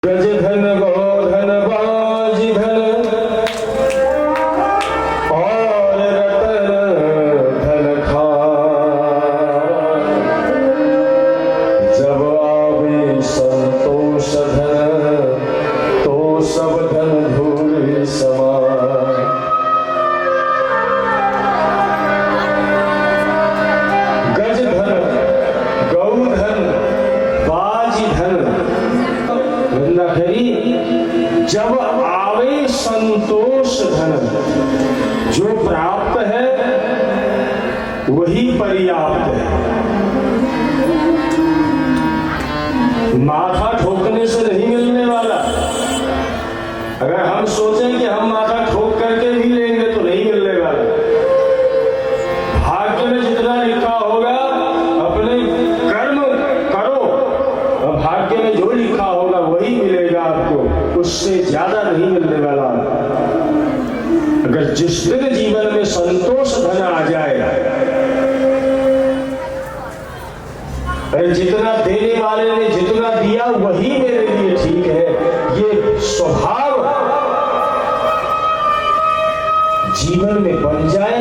गज धन गोधन बाज धन और रतन धन खान। जब आवे संतोष धन तो सब धन धूल समान। गज धन गौधन बाज धन जब आवे संतोष धन, जो प्राप्त है वही पर्याप्त है। माथा ठोकने से नहीं मिलने वाला। अगर हम सोचें कि हम माथा ठोक करके भी लेंगे तो नहीं मिलने वाला। भाग्य में जितना लिखा होगा अपने कर्म करो और भाग्य में जो लिखा होगा वही मिलेगा आपको, उससे ज्यादा नहीं मिलने वाला। अगर जिस दिन जीवन में संतोष धन आ जाएगा, जितना देने वाले ने जितना दिया वही मेरे लिए ठीक है, ये स्वभाव जीवन में बन जाए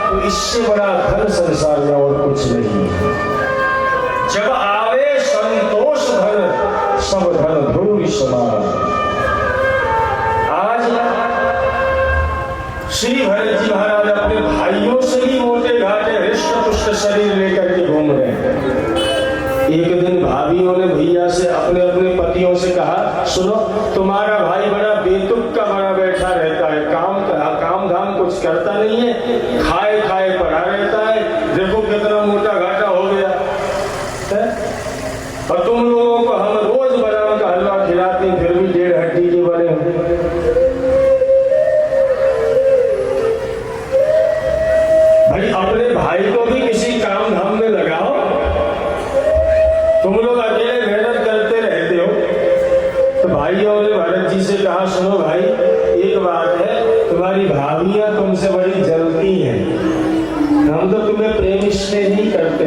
तो इससे बड़ा धन संसार में और कुछ नहीं है। जब आवे संतोष धन सब धन धूल समान। श्री भरत जी महाराज अपने भाइयों से भी मोटे घाटे हृष्ट पुष्ट शरीर लेकर के घूम रहे हैं। एक दिन भाभियों ने भैया से अपने अपने पतियों से कहा, सुनो तुम्हारा भाई बड़ा बेतुक का बड़ा बैठा रहता है, काम धाम कुछ करता नहीं है, खाए खाए पड़ा रहता है, देखो कितना मोटा घाटा हो गया है? और तुम लोगों को हम रोज बादाम का हलवा खिलाते हैं, फिर भी 1.5 हड्डी के बने हैं। अपने भाई को भी किसी काम धाम में लगाओ। तुम लोग अकेले मेहनत करते रहते हो। तो भाइयों ने भरत जी से कहा, सुनो भाई एक बात है, तुम्हारी भाभियां तुमसे बड़ी जलती हैं, हम तो तुम्हें प्रेम स्नेह नहीं करते।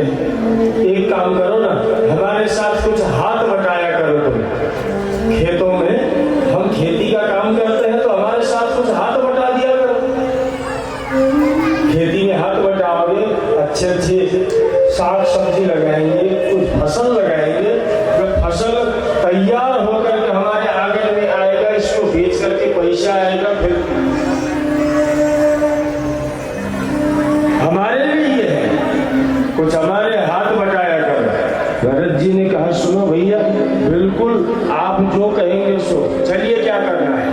एक काम करो ना, हमारे साथ कुछ हाथ बटाया करो। तुम खेतों में हम खेती का काम करते हैं तो हमारे साथ कुछ हाथ बटा दिया करो। खेती में हाथ बटाओगे, अच्छे अच्छे साग सब्जी लगाएंगे, कुछ फसल लगाएंगे, जब फसल तैयार होकर के हमारे आंगन में आएगा, इसको बेच करके पैसा आएगा, फिर हमारे लिए है, कुछ हमारे हाथ बटाया करो। भरत जी ने कहा, सुनो भैया बिल्कुल आप जो कहेंगे सो, चलिए क्या करना है।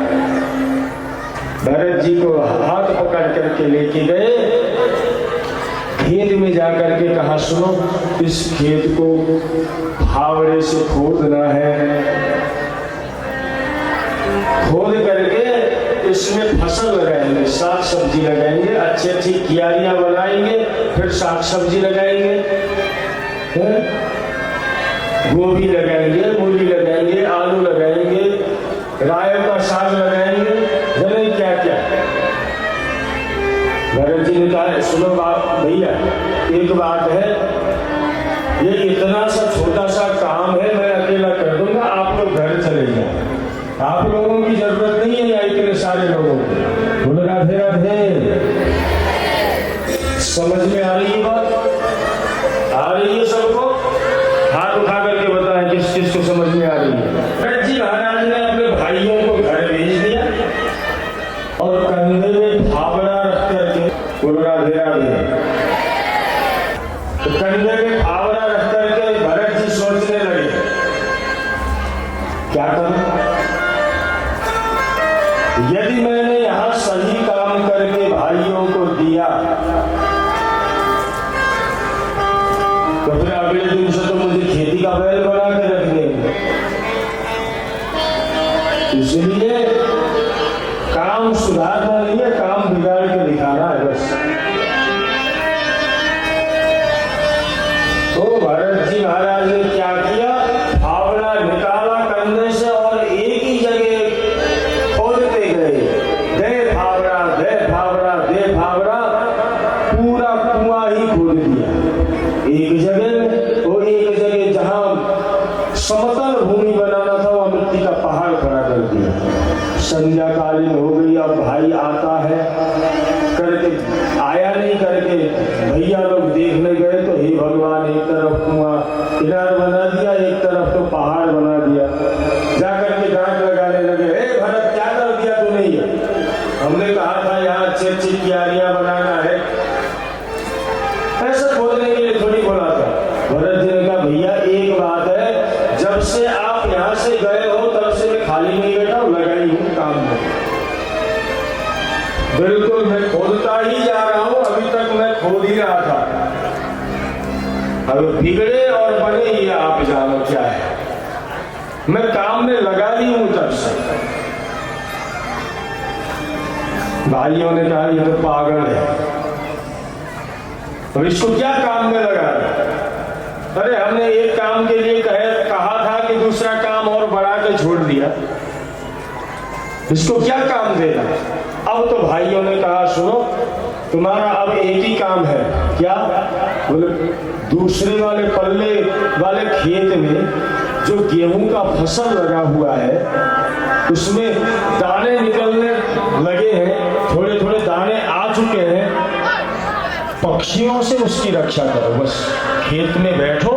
भरत जी को हाथ पकड़ करके लेके गए खेत में जाकर के कहा, सुनो इस खेत को फावड़े से खोदना है, खोद करके इसमें फसल लगाएंगे, साग सब्जी लगाएंगे, अच्छी अच्छी क्यारियां बनाएंगे, फिर साग सब्जी लगाएंगे, गोभी लगाएंगे, मूली लगाएंगे, आलू लगाएंगे, राय का साग लगाएंगे, जाने क्या क्या। भरत जी ने कहा, सुनो बात भैया एक बात है, ये इतना सा छोटा सा काम है, मैं अकेला कर दूंगा, आप लोग घर चले जाओ, आप लोगों की जरूरत नहीं है यहाँ इतने सारे लोगों की। बोलो राधे राधे। समझ में आ रही है बात? आ रही है सबको? हाथ उठा करके बताएं किस चीज को समझ में आ रही है। भरत जी महाराज ने अपने भाइयों को घर भेज दिया और कंधे में फावड़ा रख करके, बोलो राधे राधे, तो कंधे में फावड़ा रख करके भरत जी सोचने लगे क्या करूं, यदि मैंने यहां सही काम करके भाइयों को दिया तो फिर अगले दिन से तो मुझे खेती का बैल बना के रख देंगे। इसलिए काम सुधारना नहीं है, काम बिगाड़ के दिखाना है बस। तो भरत जी महाराज ने क्या किया, फावड़ा निकाला कंधे से और एक ही जगह खोदते गए, दे फावड़ा दे फावड़ा दे फावड़ा, पूरा कुआं ही खोद दिया एक जगह। वो एक जगह जहां समतल भूमि बनाना था, वह मिट्टी का पहाड़ पहाड़ खड़ा कर दिया। संध्या कालीन हो गई, अब भाई आता है करके, आया नहीं करके भैया लोग देखने गए तो हे भगवान, एक तरफ कुआं किनार बना दिया, एक तरफ तो पहाड़ बना दिया। जाकर के डांट लगाने लगे, हे भरत क्या कर दिया तूने ये? हमने कहा था यहाँ अच्छी अच्छी क्यारियां बनाना है। ऐसा बोलने के लिए थोड़ी बोला था। भरत जी ने कहा भैया एक बात है, जब से आप यहाँ से गए हो तब से मैं खाली नहीं बैठा हूँ, लगा ही हूँ काम में। बिल्कुल मैं खोदता ही जा रहा हूँ, अभी तक मैं खोद ही रहा था। अब बिगड़े और बने ये आप जानो क्या है, मैं काम में लगा दी हूँ तब से। भाइयों ने कहा ये तो पागल है, अब इसको क्या काम में लगा? अरे हमने एक काम के लिए कहा था कि दूसरा काम और बढ़ा के छोड़ दिया, इसको क्या काम देना? अब तो भाइयों ने कहा सुनो, तुम्हारा अब एक ही काम है। क्या? बोले दूसरे वाले पल्ले वाले खेत में जो गेहूं का फसल लगा हुआ है उसमें दाने निकलने लगे हैं, थोड़े थोड़े दाने आ चुके हैं, पक्षियों से उसकी रक्षा करो। बस खेत में बैठो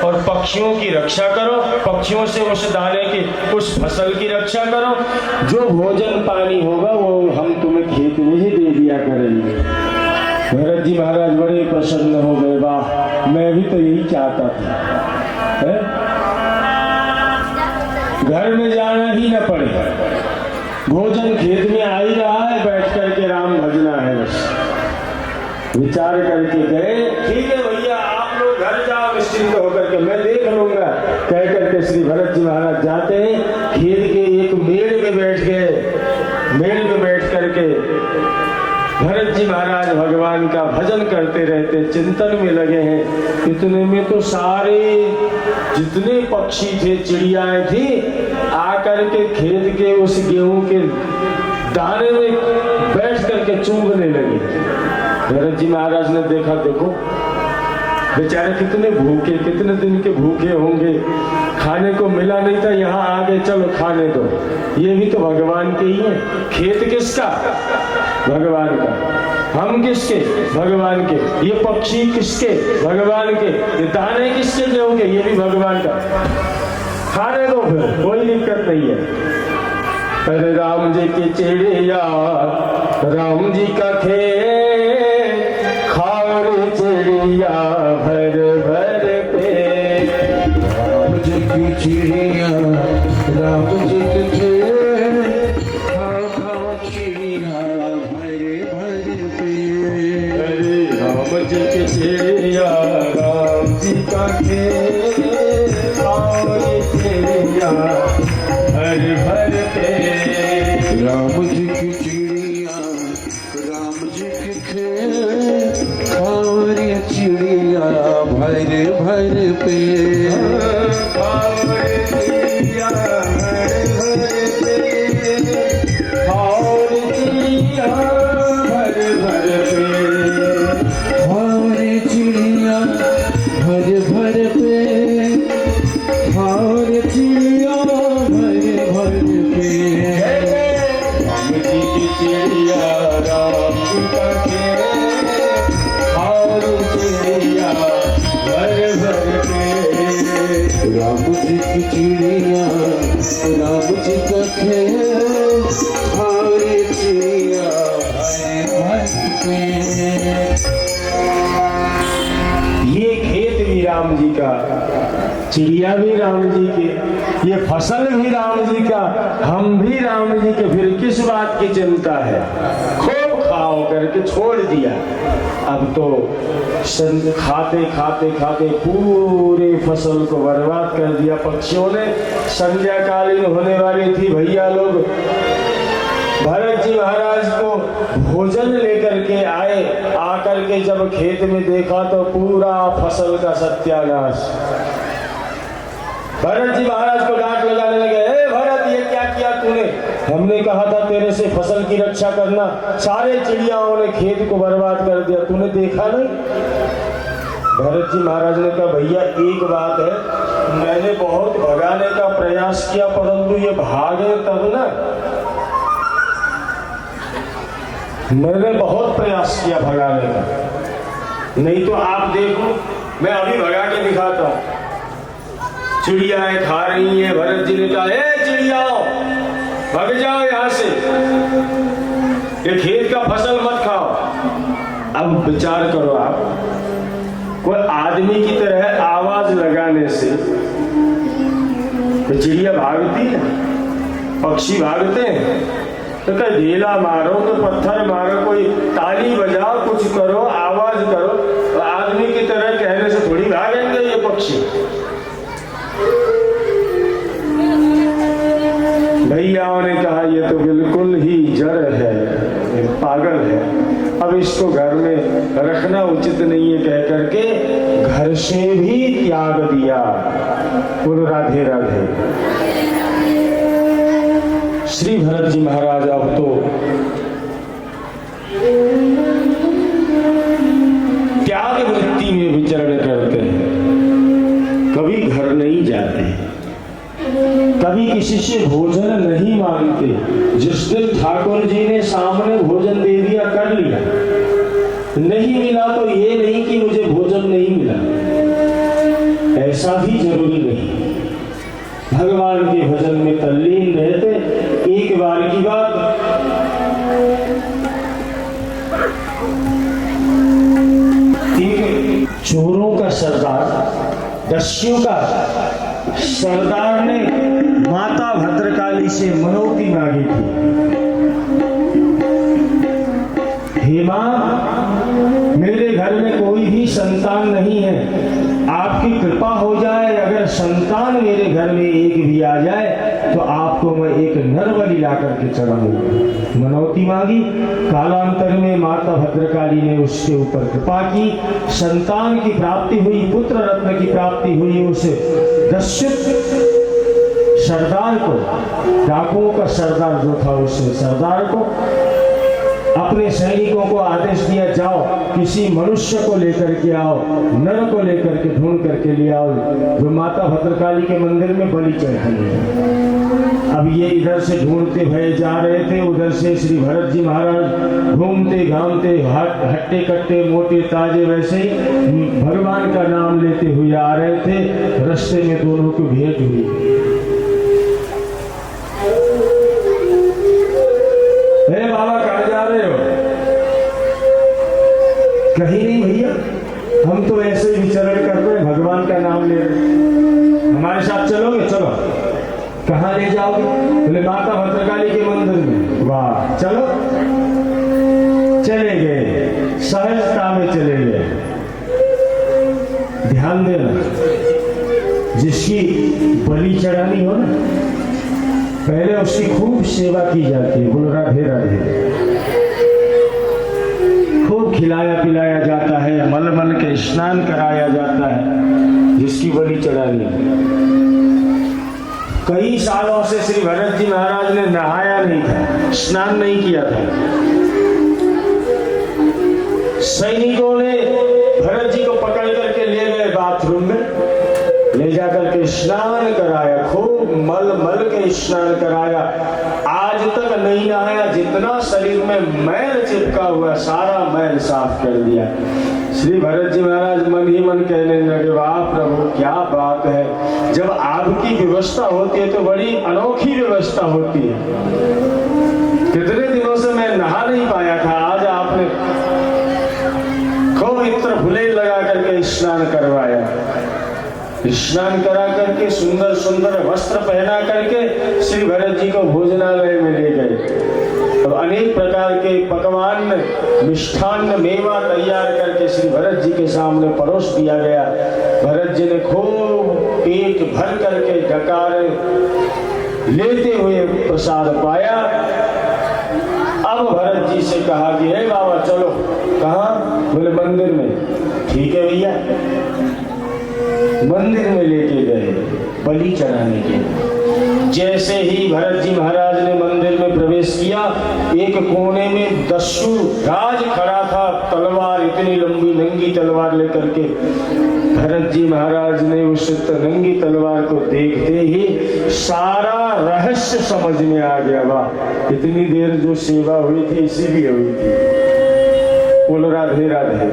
और पक्षियों की रक्षा करो, पक्षियों से उस दाने की, उस फसल की रक्षा करो। जो भोजन पानी होगा वो हम तुम्हें खेत में ही दे दिया करेंगे। भरत जी महाराज बड़े प्रसन्न हो गए, वाह मैं भी तो यही चाहता था, घर में जाना ही न पड़े, भोजन खेत में आ ही रहा है, बैठ करके राम भजना है। बस विचार करके गए, ठीक है भैया आप लोग घर जाओ निश्चिंत होकर के, मैं देख लूंगा। कह करके श्री भरत जी महाराज जाते हैं, खेत के एक मेड़ में बैठ गए। मेड़ में बैठ करके भरत जी महाराज भगवान का भजन करते रहते, चिंतन में लगे हैं। इतने में तो सारे जितने पक्षी थे, चिड़ियाएं थी, आकर के खेत के उस गेहूं के दाने में बैठ करके चूंघने लगे। भरत जी महाराज ने देखा, देखो बेचारे कितने भूखे, कितने दिन के भूखे होंगे, खाने को मिला नहीं था, यहाँ आ गए, चलो खाने दो। ये भी तो भगवान के ही है। खेत किसका? भगवान का। हम किसके? भगवान के। ये पक्षी किसके? भगवान के। ये दाने किसके होंगे? ये भी भगवान का। खाने दो फिर, कोई दिक्कत नहीं है। अरे राम जी की चिड़िया, राम जी का खेत, खाओ चिड़िया भर भर पेट। राम जी की चिड़िया, राम जी के खेत, खाओ चिड़िया भर भर पेट। अरे राम जी की चिड़िया, राम जी का खेत, खाओ चिड़िया भर भर पेट। राम जी की चिड़िया, राम जी के खेत, खाओ चिड़िया भर भर पेट। खाओ चिड़िया भर भर पेट, खाओ चिड़िया भर भर पेट। खाओ चिड़िया भर भर पेट, खाओ चिड़िया भर भर पेट। राम जी की चिड़िया, राम जी का खेत, खाओ चिड़िया भर भर पेट। राम जी की चिड़िया, राम जी का खेत, खाओ चिड़िया भर भर पेट। ये खेत भी राम जी का, चिड़िया भी राम जी के, ये फसल भी राम जी का, हम भी राम जी के, फिर किस बात की चिंता है? खूब खाओ करके छोड़ दिया। अब तो खाते खाते खाते पूरे फसल को बर्बाद कर दिया पक्षियों ने। संध्या कालीन होने वाली थी, भैया लोग भरत जी महाराज को भोजन लेकर के आए। आकर के जब खेत में देखा तो पूरा फसल का सत्यानाश। भरत जी महाराज को डांट लगाने लगे, ए भरत ये क्या किया तूने? हमने कहा था तेरे से फसल की रक्षा करना, सारे चिड़ियाओं ने खेत को बर्बाद कर दिया, तूने देखा नहीं? भरत जी महाराज ने कहा भैया एक बात है, मैंने बहुत भगाने का प्रयास किया परंतु ये भागे तब ना, मैंने बहुत प्रयास किया भगाने का, नहीं तो आप देखो मैं अभी भगा के दिखाता हूं। चिड़ियाएं खा रही हैं, भरत जी ने कहा ए चिड़ियाओं भाग जाओ यहां से, ये खेत का फसल मत खाओ। अब विचार करो आप, कोई आदमी की तरह आवाज लगाने से तो चिड़िया भागती है, पक्षी भागते हैं, तो कहीं ढीला मारो तो पत्थर मारो, कोई ताली बजाओ, कुछ करो, आवाज करो, तो आदमी की तरह कहने से थोड़ी भागेंगे ये पक्षी। भैयाओं ने कहा ये तो बिल्कुल ही जड़ है, पागल है, अब इसको घर में रखना उचित नहीं है कह करके घर से भी त्याग दिया। बोलो राधे राधे। श्री भरत जी महाराज अब तो त्याग वृत्ति में विचरण करते हैं, कभी घर नहीं जाते, कभी किसी से भोजन नहीं मांगते। जिस दिन ठाकुर जी ने सामने भोजन दे दिया कर लिया, नहीं मिला तो ये नहीं कि मुझे भोजन नहीं मिला, ऐसा भी जरूरी नहीं। भगवान के भजन में तल्लीन रहते। एक बार की बात, एक चोरों का सरदार, दस्युओं का सरदार ने माता भद्रकाली से मनौती मांगी थी, हे मां मेरे घर में कोई भी संतान नहीं है, आपकी कृपा हो जाए, अगर संतान मेरे घर में एक भी आ जाए तो आपको मैं एक नर बलि ला करके चढ़ाऊंगा। मनौती मांगी, कालांतर में माता भद्रकाली ने उसके ऊपर कृपा की, संतान की प्राप्ति हुई, पुत्र रत्न की प्राप्ति हुई। उस दस्युत सरदार को, डाकुओं का सरदार जो था, उस सरदार को अपने सैनिकों को आदेश दिया, जाओ किसी मनुष्य को लेकर के आओ, नर को लेकर के ढूंढ करके ले आओ, जो माता भद्रकाली के मंदिर में बलि चढ़ाएंगे। अब ये इधर से ढूंढते हुए जा रहे थे, उधर से श्री भरत जी महाराज घूमते घामते हट्टे कट्टे मोटे ताजे वैसे ही भगवान का नाम लेते हुए आ रहे थे। रास्ते में दोनों की भेंट हुई। बाबा कहाँ जा रहे हो? कहीं नहीं भैया, हम तो ऐसे ही विचरण कर रहे हैं, भगवान का नाम ले रहे। हमारे साथ चलोगे? चलो। कहाँ ले जाओगे? बोले माता भद्रकाली के मंदिर में। वाह, चलो। चले गए, सहजता में चले गए। ध्यान देना, जिसकी बलि चढ़ानी हो ना, पहले उसकी खूब सेवा की जाती है। बोलो राधे राधे। खूब खिलाया पिलाया जाता है, मल मल के स्नान कराया जाता है जिसकी बलि चढ़ानी। कई सालों से श्री भरत जी महाराज ने नहाया नहीं था, स्नान नहीं किया था। सैनिकों ने भरत जी को पकड़ करके ले गए बाथरूम में, ले जाकर के स्नान कराया, खूब मल मल के स्नान कराया। आज तक नहीं नहाया, जितना शरीर में मैल चिपका हुआ सारा मैल साफ कर दिया। श्री भरत जी महाराज मन ही मन कहने लगे, वाह प्रभु क्या बात है, जब आपकी व्यवस्था होती है तो बड़ी अनोखी व्यवस्था होती है। कितने दिनों से मैं नहा नहीं पाया था, आज आपने खूब इत्र फुले लगा करके स्नान करवाया। स्नान करा करके सुंदर सुंदर वस्त्र पहना करके श्री भरत जी को भोजनालय में ले गए। अब अनेक प्रकार के पकवान, मिष्ठान्न, मेवा तैयार करके श्री भरत जी के सामने परोस दिया गया। भरत जी ने खूब पेट भर करके डकार लेते हुए प्रसाद पाया। अब भरत जी से कहा कि हे बाबा चलो। कहाँ? बोले मंदिर में। ठीक है भैया। मंदिर में लेके गए बलि चढ़ाने के। जैसे ही भरत जी महाराज ने मंदिर में प्रवेश किया, एक एक कोने में दस्यु राज खड़ा था, तलवार इतनी लंबी नंगी तलवार लेकर के। भरत जी महाराज ने उस नंगी तलवार को देखते ही सारा रहस्य समझ में आ गया। वाह, इतनी देर जो सेवा हुई थी इसीलिए हुई थी। बोलो राधे राधे।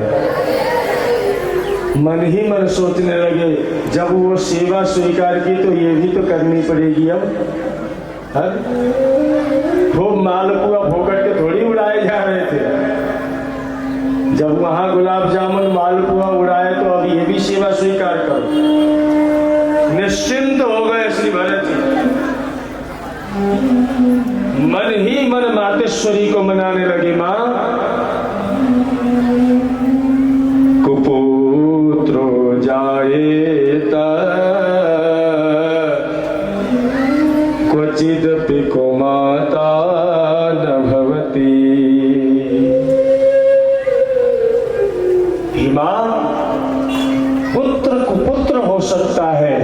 मन ही मन सोचने लगे, जब वो सेवा स्वीकार की तो ये भी तो करनी पड़ेगी अब। वो मालपुआ फोकट के थोड़ी उड़ाए जा रहे थे। जब वहां गुलाब जामुन मालपुआ उड़ाए तो अब ये भी सेवा स्वीकार करो। निश्चिंत हो गए श्री भरत जी। मन ही मन मातेश्वरी को मनाने लगे। मां, कुपुत्रो जायेत क्वचिदपि कुमाता न भवति। मां, पुत्र कुपुत्र हो सकता है,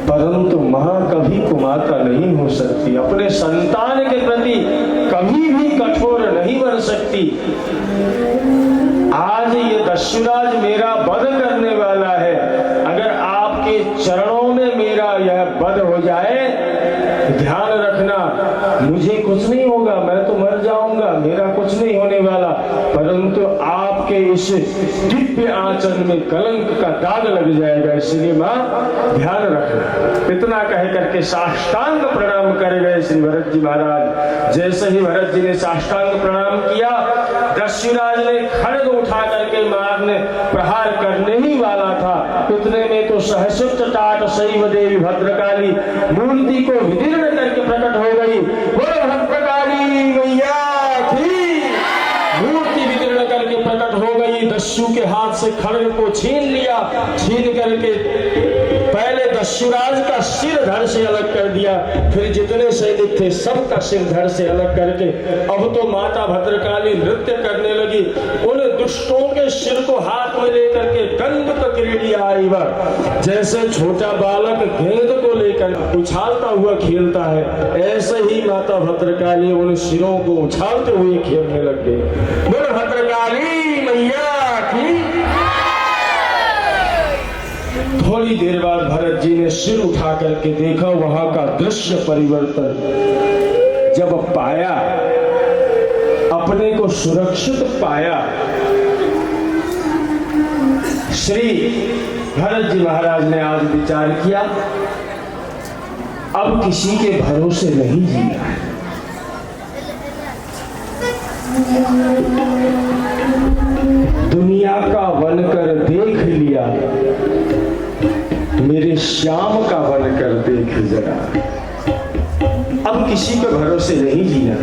परंतु मां कभी कुमाता नहीं हो सकती। अपने संतान के प्रति कभी भी कठोर नहीं बन सकती। आज ये दस्युराज मेरा वध करने वाला है, अगर आपके चरणों में मेरा यह वध हो जाए, ध्यान रखना, मुझे कुछ नहीं होगा, मैं तो मर जाऊंगा, मेरा कुछ नहीं होने वाला, परंतु आपके इस दिव्य आंचल में कलंक का दाग लग जाएगा। इसलिए मां ध्यान रखना। इतना कह करके साष्टांग प्रणाम कर गए श्री भरत जी महाराज। जैसे ही भरत जी ने साष्टांग प्रणाम किया, दस्युराज ने खड्ग उठा करके मारने प्रहार करने ही वाला था। इतने में तो सहस्र टाट शैव देवी भद्रकाली मूर्ति को विदीर्ण करके प्रकट हो गई। बोलो भद्रकाली मैया की। मूर्ति विदीर्ण करके प्रकट हो गई। दस्यु के हाथ से खड्ग को छीन लिया। छीन करके पहले दस्युराज का सिर धड़ से अलग कर दिया, फिर जितने सैनिक थे सबका सिर धड़ से अलग करके अब तो माता भद्रकाली नृत्य करने लगी। उन दुष्टों के सिर को हाथ में लेकर के गंध क्रीड़िया आई वह, जैसे छोटा बालक गेंद को लेकर उछालता हुआ खेलता है, ऐसे ही माता भद्रकाली उन सिरों को उछालते हुए खेलने लग गई। बोलो भद्रकाली मैया की। थोड़ी देर बाद भरत जी ने सिर उठा करके देखा, वहां का दृश्य परिवर्तन जब पाया, अपने को सुरक्षित पाया, श्री भरत जी महाराज ने आज विचार किया, अब किसी के भरोसे नहीं जीना है। दुनिया का बनकर देख लिया, मेरे श्याम का बनकर देख जरा। अब किसी के भरोसे नहीं जीना,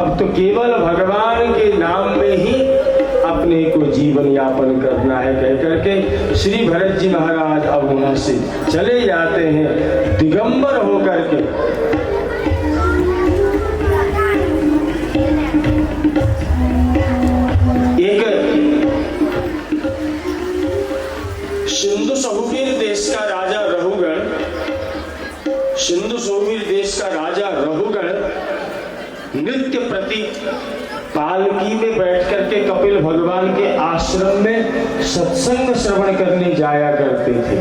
अब तो केवल भगवान के नाम में ही अपने को जीवन यापन करना है कह करके श्री भरत जी महाराज अब वहां से चले जाते हैं दिगंबर होकर के। सिंधु सहुवीर देश का राजा रहुगण, सिंधु सहुवीर देश का राजा रहुगण नित्य प्रति पालकी में बैठ करके कपिल भगवान के आश्रम में सत्संग श्रवण करने जाया करते थे।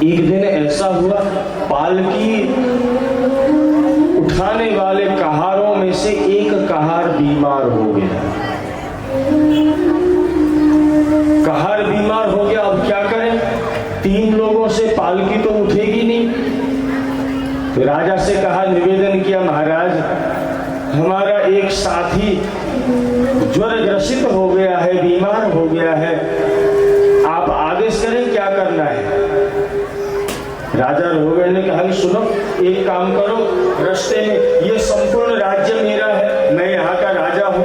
एक दिन ऐसा हुआ, पालकी उठाने वाले कहारों में से एक कहार बीमार हो गया। कहार बीमार हो गया, अब क्या करें? 3 लोगों से पालकी तो उठेगी नहीं। तो राजा से कहा, निवेदन किया, महाराज हमारा एक साथी ज्वर ग्रसित हो गया है, बीमार हो गया है, आप आदेश करें क्या करना है। राजा रहुगण ने कहा, सुनो एक काम करो, रास्ते में, ये संपूर्ण राज्य मेरा है, मैं यहाँ का राजा हूँ,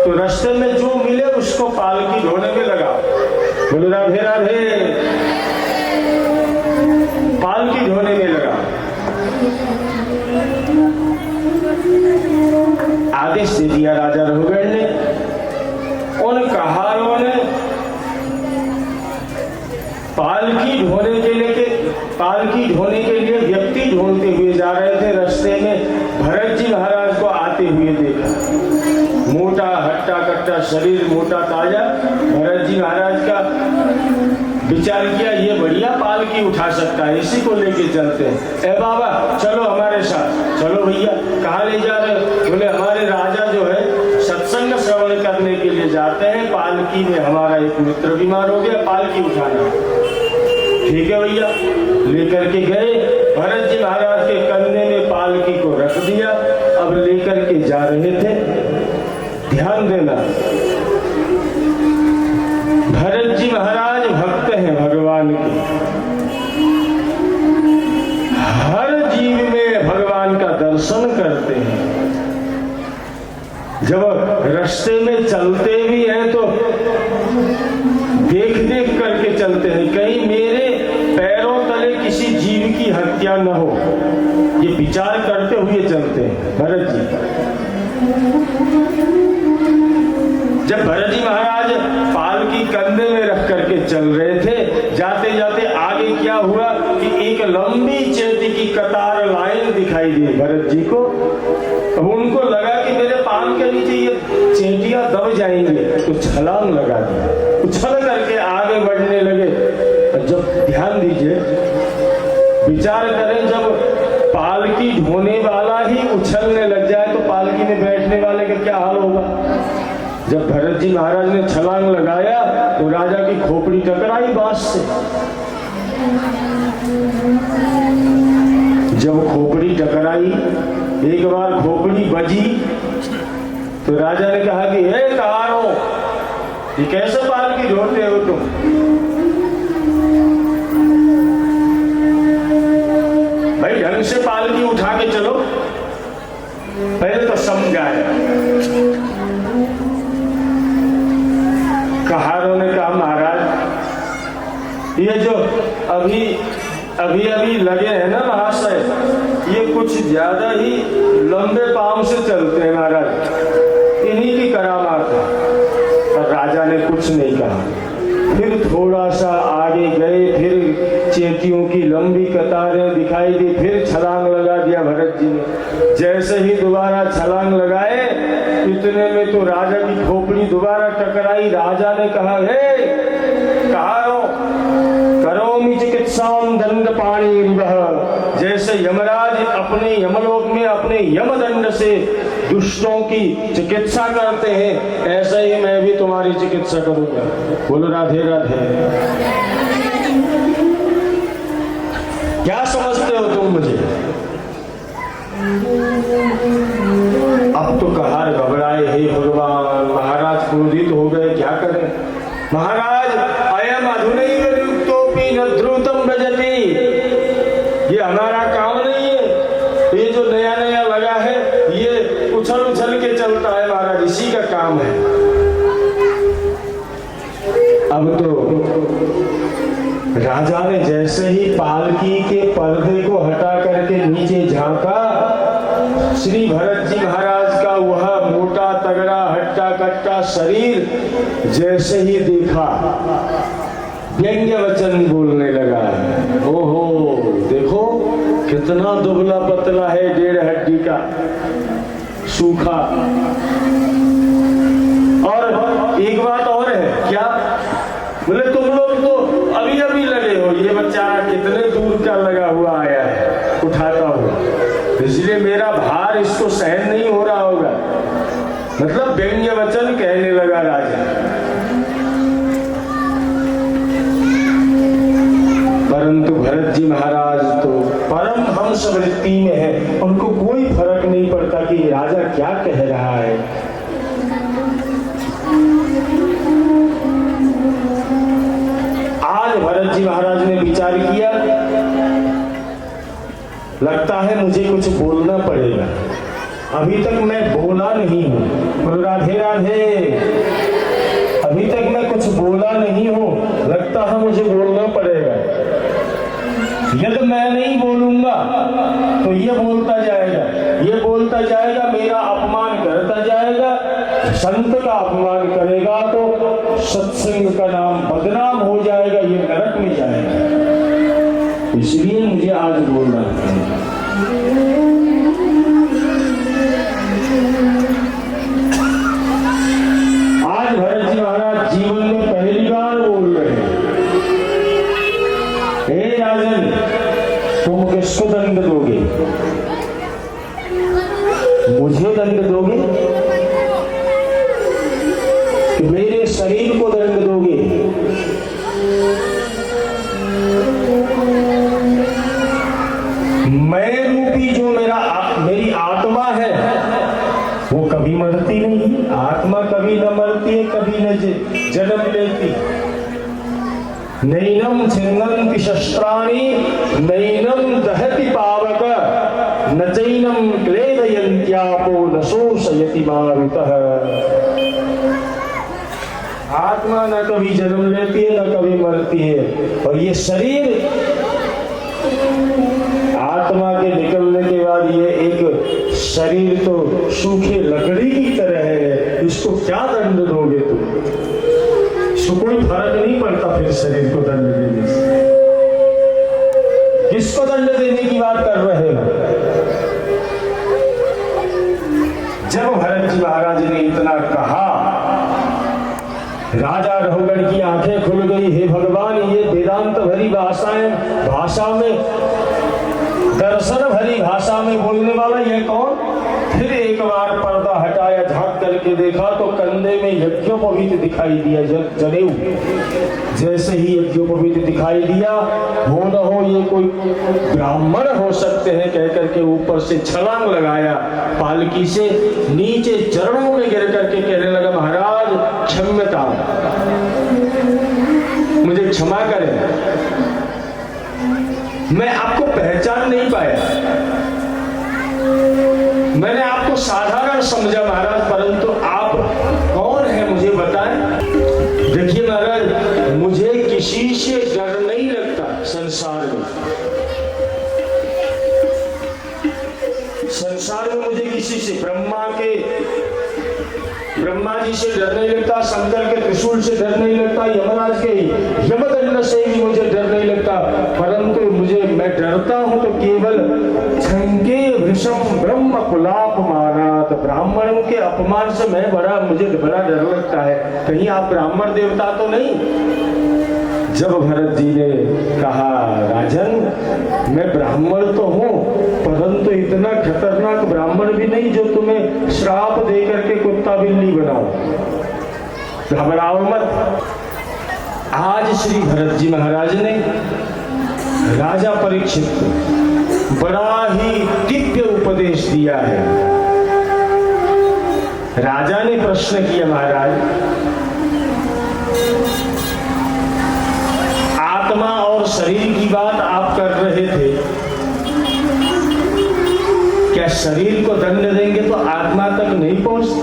तो रास्ते में जो मिले उसको पालकी ढोने में लगाओ। बोलो राधे राधे। पालकी ढोने में लगा। आदेश दे दिया राजा रहुगण ने। उन कहारों ने पालकी ढोने के लिए पालकी ढोने के लिए व्यक्ति ढूंढते हुए जा रहे थे। रास्ते में भरत जी महाराज को आते हुए देखा। मोटा हट्टा कट्टा शरीर, मोटा ताजा। भरत जी महाराज का विचार किया ये बढ़िया पालकी उठा सकता है, इसी को लेके चलते हैं। ए बाबा चलो हमारे साथ। चलो भैया, कहाँ ले जा रहे हो? बोले हमारे राजा जो है सत्संग श्रवण करने के लिए जाते हैं, पालकी में हमारा एक मित्र बीमार हो गया, पालकी उठाना। ठीक है भैया, लेकर के गए। भरत जी महाराज के कंधे में पालकी को रख दिया। अब लेकर के जा रहे थे। ध्यान देना, भरत जी महाराज भक्त हैं भगवान के। हर जीव में भगवान का दर्शन करते हैं। जब रास्ते में चलते भी हैं तो देख देख करके चलते हैं, कहीं मेरे पैरों तले किसी जीव की हत्या न हो, ये विचार करते हुए चलते हैं भरत जी। जब भरत जी महाराज पालकी कंधे में रख करके चल रहे थे, जाते जाते आगे क्या हुआ कि एक लंबी चेटी की कतार लाइन दिखाई दी भरत जी को। अब उनको लगा कि मेरे पांव के नीचे ये चेटियां दब जाएंगे, तो छलांग लगा दी। उछल करके आगे बढ़ने लगे। जब ध्यान दीजिए, विचार करें, जब पालकी ढोने वाला ही उछलने लग जाए तो पालकी में बैठने वाले का क्या हाल होगा। जब भरत जी महाराज ने छलांग लगाया तो राजा की खोपड़ी टकराई बांस से। जब खोपड़ी टकराई, एक बार खोपड़ी बजी तो राजा ने कहा कि हे कहाँ हो, ये कैसे पालकी ढोते हो तुम? भाई ढंग से पालकी उठा के चलो, पहले तो समझाया। कहारों ने कहा महाराज ये जो अभी लगे हैं ना महाशय, ये कुछ ज्यादा ही लंबे पांव से चलते हैं महाराज, इन्हीं की करामात है। पर राजा ने कुछ नहीं कहा। फिर थोड़ा सा आगे गए, फिर चेटियों की लंबी कतारें दिखाई दी, फिर छलांग लगा दिया भरत जी ने। जैसे ही दोबारा छलांग लगाए, इतने में तो राजा की खोपड़ी दोबारा टकराई। राजा ने कहा हे कहाँ हो? करोमि चिकित्साम दंड पाणी रिवः। जैसे यमराज अपने यमलोक में अपने यमदंड से दुष्टों की चिकित्सा करते हैं, ऐसे ही मैं भी तुम्हारी चिकित्सा करूंगा। बोलो राधे राधे। क्या समझते हो तुम मुझे? अब तो कहार घबराए, हे भगवान, महाराज क्रोधित हो गए, क्या करें? महाराज अयम अधुनैव युक्तोपि न ध्रुतम भजति, ये हमारा काम नहीं है। ये जो नया नया लगा है ये उछल उछल के चलता है महाराज, इसी का काम है। अब तो राजा ने जैसे ही पालकी के पर्दे को हटा करके नीचे झांका, श्री भरत जी महाराज का वह मोटा तगड़ा हट्टा कट्टा शरीर जैसे ही देखा, व्यंग्य वचन बोलने लगा। ओहो देखो कितना दुबला पतला है, 1.5 हड्डी का सूखा। और एक बात और है, क्या बोले तुम लोग तो अभी अभी लगे हो, ये बेचारा कितने दूर का लगा हुआ आया है, उठाता हुआ, इसलिए मेरा भार इसको सहन नहीं हो रहा होगा। मतलब व्यंग्य वचन कहने लगा राजा। परंतु भरत जी महाराज तो परम हंस वृत्ति में है, उनको कोई फर्क नहीं पड़ता कि राजा क्या कह रहा है। आज भरत जी महाराज ने विचार किया, लगता है मुझे कुछ बोलना पड़ेगा, अभी तक मैं बोला नहीं हूं। बोलो राधे राधे। अभी तक मैं कुछ बोला नहीं हूं, लगता है मुझे बोलना पड़ेगा। यदि मैं नहीं बोलूंगा तो ये बोलता जाएगा, मेरा अपमान करता जाएगा। संत का अपमान करेगा तो सत्संग का नाम बदनाम हो जाएगा, ये नरक में जाएगा। इसलिए मुझे आज बोलना है। आज भरत जी महाराज जीवन में पहली बार बोल रहे हैं, हे राजन, तुम किसको दंड दोगे? मुझे दंड दोगे कि मेरे शरीर को दंड दोगे? मैं रूपी जो मेरी आत्मा है वो कभी मरती नहीं। आत्मा कभी न मरती है, कभी न जन्म लेती। नैनम छिन्नन्ति शस्त्राणि नैनम दहति पावक न चैनम क्लेदयन्त्यापो न शोषयति मारुतः। आत्मा न कभी जन्म लेती है, न कभी मरती है। और ये शरीर आत्मा के निकलने के बाद ये एक शरीर तो सूखे लकड़ी की तरह है, इसको क्या दंड दोगे तुम? इसको कोई फर्क नहीं पड़ता फिर शरीर को दंड देने से। किसको दंड देने की बात कर रहे हो? जब भरत जी महाराज ने इतना कहा, राजा रघुगण की आंखें खुल गई। हे भगवान, ये वेदांत भरी भाषा में, दर्शन भरी भाषा में बोलने वाला ये कौन? फिर एक बार पर्दा हटाया, झांक करके देखा तो कंधे में यज्ञोपवीत दिखाई दिया, जनेऊ। जैसे ही यज्ञोपवीत दिखाई दिया, हो न हो ये कोई ब्राह्मण हो सकते हैं कह करके ऊपर से छलांग लगाया, पालकी से नीचे चरणों में गिर करके कहने लगा, महाराज क्षम्यता, मुझे क्षमा करें, मैं आपको पहचान नहीं पाया, मैंने आपको साधारण समझा महाराज, परंतु आप कौन है मुझे बताएं। देखिए महाराज, मुझे किसी से डर नहीं लगता संसार में। संसार में मुझे किसी से, ब्रह्मा जी से डर नहीं लगता, शंकर के त्रिशूल से डर नहीं लगता, यमराज के यमदंड से भी मुझे डर नहीं लगता, परंतु मैं डरता हूं तो केवल छंके विषम ब्रह्म कुलाप मानात, ब्राह्मणों के अपमान से मुझे बड़ा डर लगता है, कहीं आप ब्राह्मण देवता तो नहीं। जब भरत जी ने कहा, राजन मैं ब्राह्मण तो हूं, परंतु इतना खतरनाक ब्राह्मण भी नहीं जो तुम्हें श्राप दे करके कुत्ता बिल्ली बनाओ, घबराओ मत। आज श्री भरत जी महाराज ने राजा परीक्षित को बड़ा ही दिव्य उपदेश दिया है। राजा ने प्रश्न किया, महाराज आत्मा और शरीर की बात आप कर रहे थे, क्या शरीर को दंड देंगे तो आत्मा तक नहीं पहुंचती?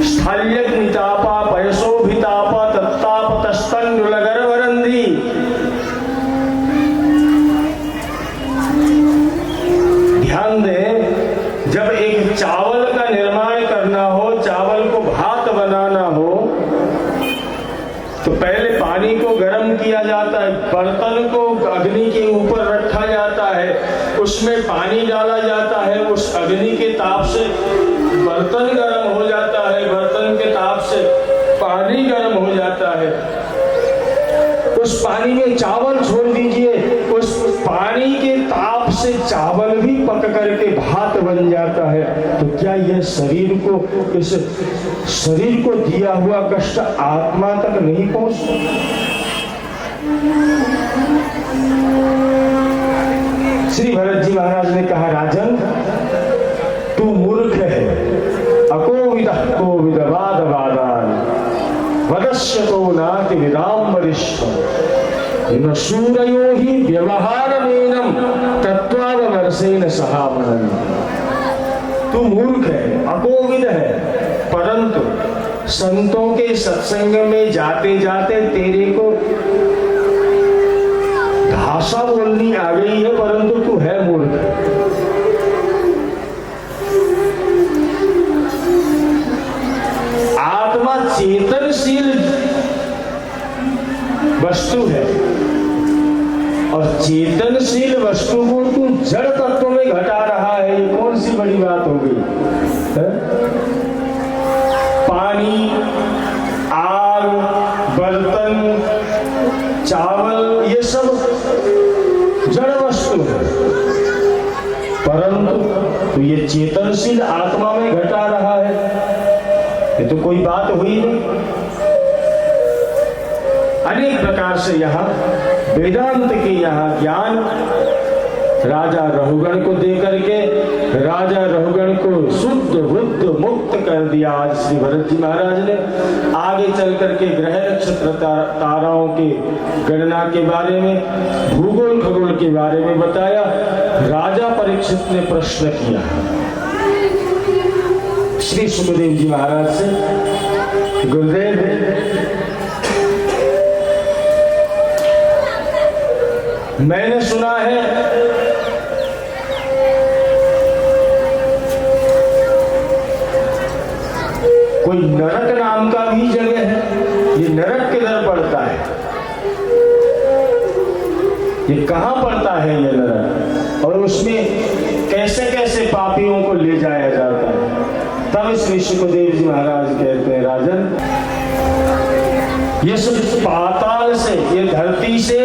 स्थल्यग्नितापा पयसोभितापा तत्ताप तस्तन्युलगर्भरन्धि। ध्यान दें, जब एक चावल का निर्माण करना हो, चावल को भात बनाना हो, तो पहले पानी को गर्म किया जाता है, बर्तन को अग्नि के ऊपर रखा जाता है, उसमें पानी डाला जाता है, उस अग्नि के ताप से बर्तन गर्म हो जाता है, बर्तन के ताप से पानी गर्म हो जाता है, उस पानी में चावल छोड़ दीजिए, उस पानी के ताप से चावल भी पक करके भात बन जाता है। तो क्या यह शरीर को दिया हुआ कष्ट आत्मा तक नहीं पहुंचता? श्री भरत जी महाराज ने कहा, राजन तू मूर्ख है, अकोविदः कोविदवादवादान् वदस्यतो नाति विदाम वरिष्ठ न शूरयो हि व्यवहारमेनं तत्त्वाववर्षेण सहामनन्। तू मूर्ख है, अकोविद है, परंतु संतों के सत्संग में जाते जाते तेरे को भाषा बोलनी आ गई है, परंतु तू है मूर्ख। आत्मा चेतनशील वस्तु है और चेतनशील वस्तु को तू जड़ तत्व में घटा रहा है, ये कौन सी बड़ी बात हो गई है? पानी, आग, बर्तन, चावल, ये सब जड़ वस्तु है, परंतु तो ये चेतनशील आत्मा में घटा रहा है, ये तो कोई बात हुई नहीं। अनेक प्रकार से यहाँ वेदांत के यहाँ ज्ञान राजा रहुगण को दे करके राजा रहुगण को शुद्ध बुद्ध मुक्त कर दिया। आज श्री भरत जी महाराज ने आगे चल करके ग्रह नक्षत्र ताराओं की गणना के बारे में, भूगोल खगोल के बारे में बताया। राजा परीक्षित ने प्रश्न किया श्री सुखदेव जी महाराज से, गुरुदेव मैंने सुना है कोई नरक नाम का भी जगह है, ये नरक किधर पड़ता है, ये कहां पड़ता है ये नरक, और उसमें कैसे कैसे पापियों को ले जाया जाता है। तब श्री सुखदेव जी महाराज कहते हैं, राजन ये सब पाताल से, ये धरती से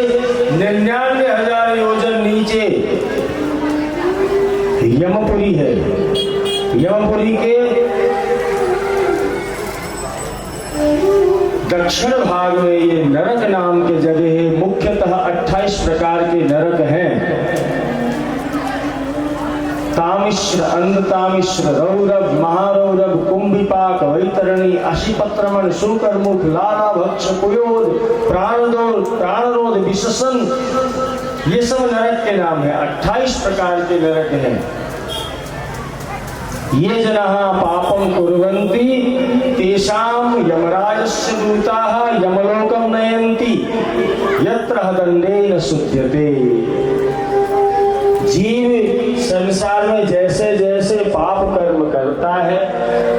99,000 योजन नीचे यमपुरी है। यमपुरी के दक्षिण भाग में ये नरक नाम के जगह है। मुख्यतः 28 प्रकार के नरक हैं। तामिश्र, अंधतामिश्र, रौरव, महारौरव, कुंभिपाक, वैतरणी, अशिपत्रमण, शुकरमुख, लाला भक्ष, कुयोद, प्राणरोध, विशसन, ये सब नरक के नाम है। 28 प्रकार के नरक हैं। ये जनाः पापं कुर्वन्ति तेषां यमराजस्य दूताः यमलोकं नयन्ति यत्र दंडेन शुध्यते। जीव संसार में जैसे जैसे पाप कर्म करता है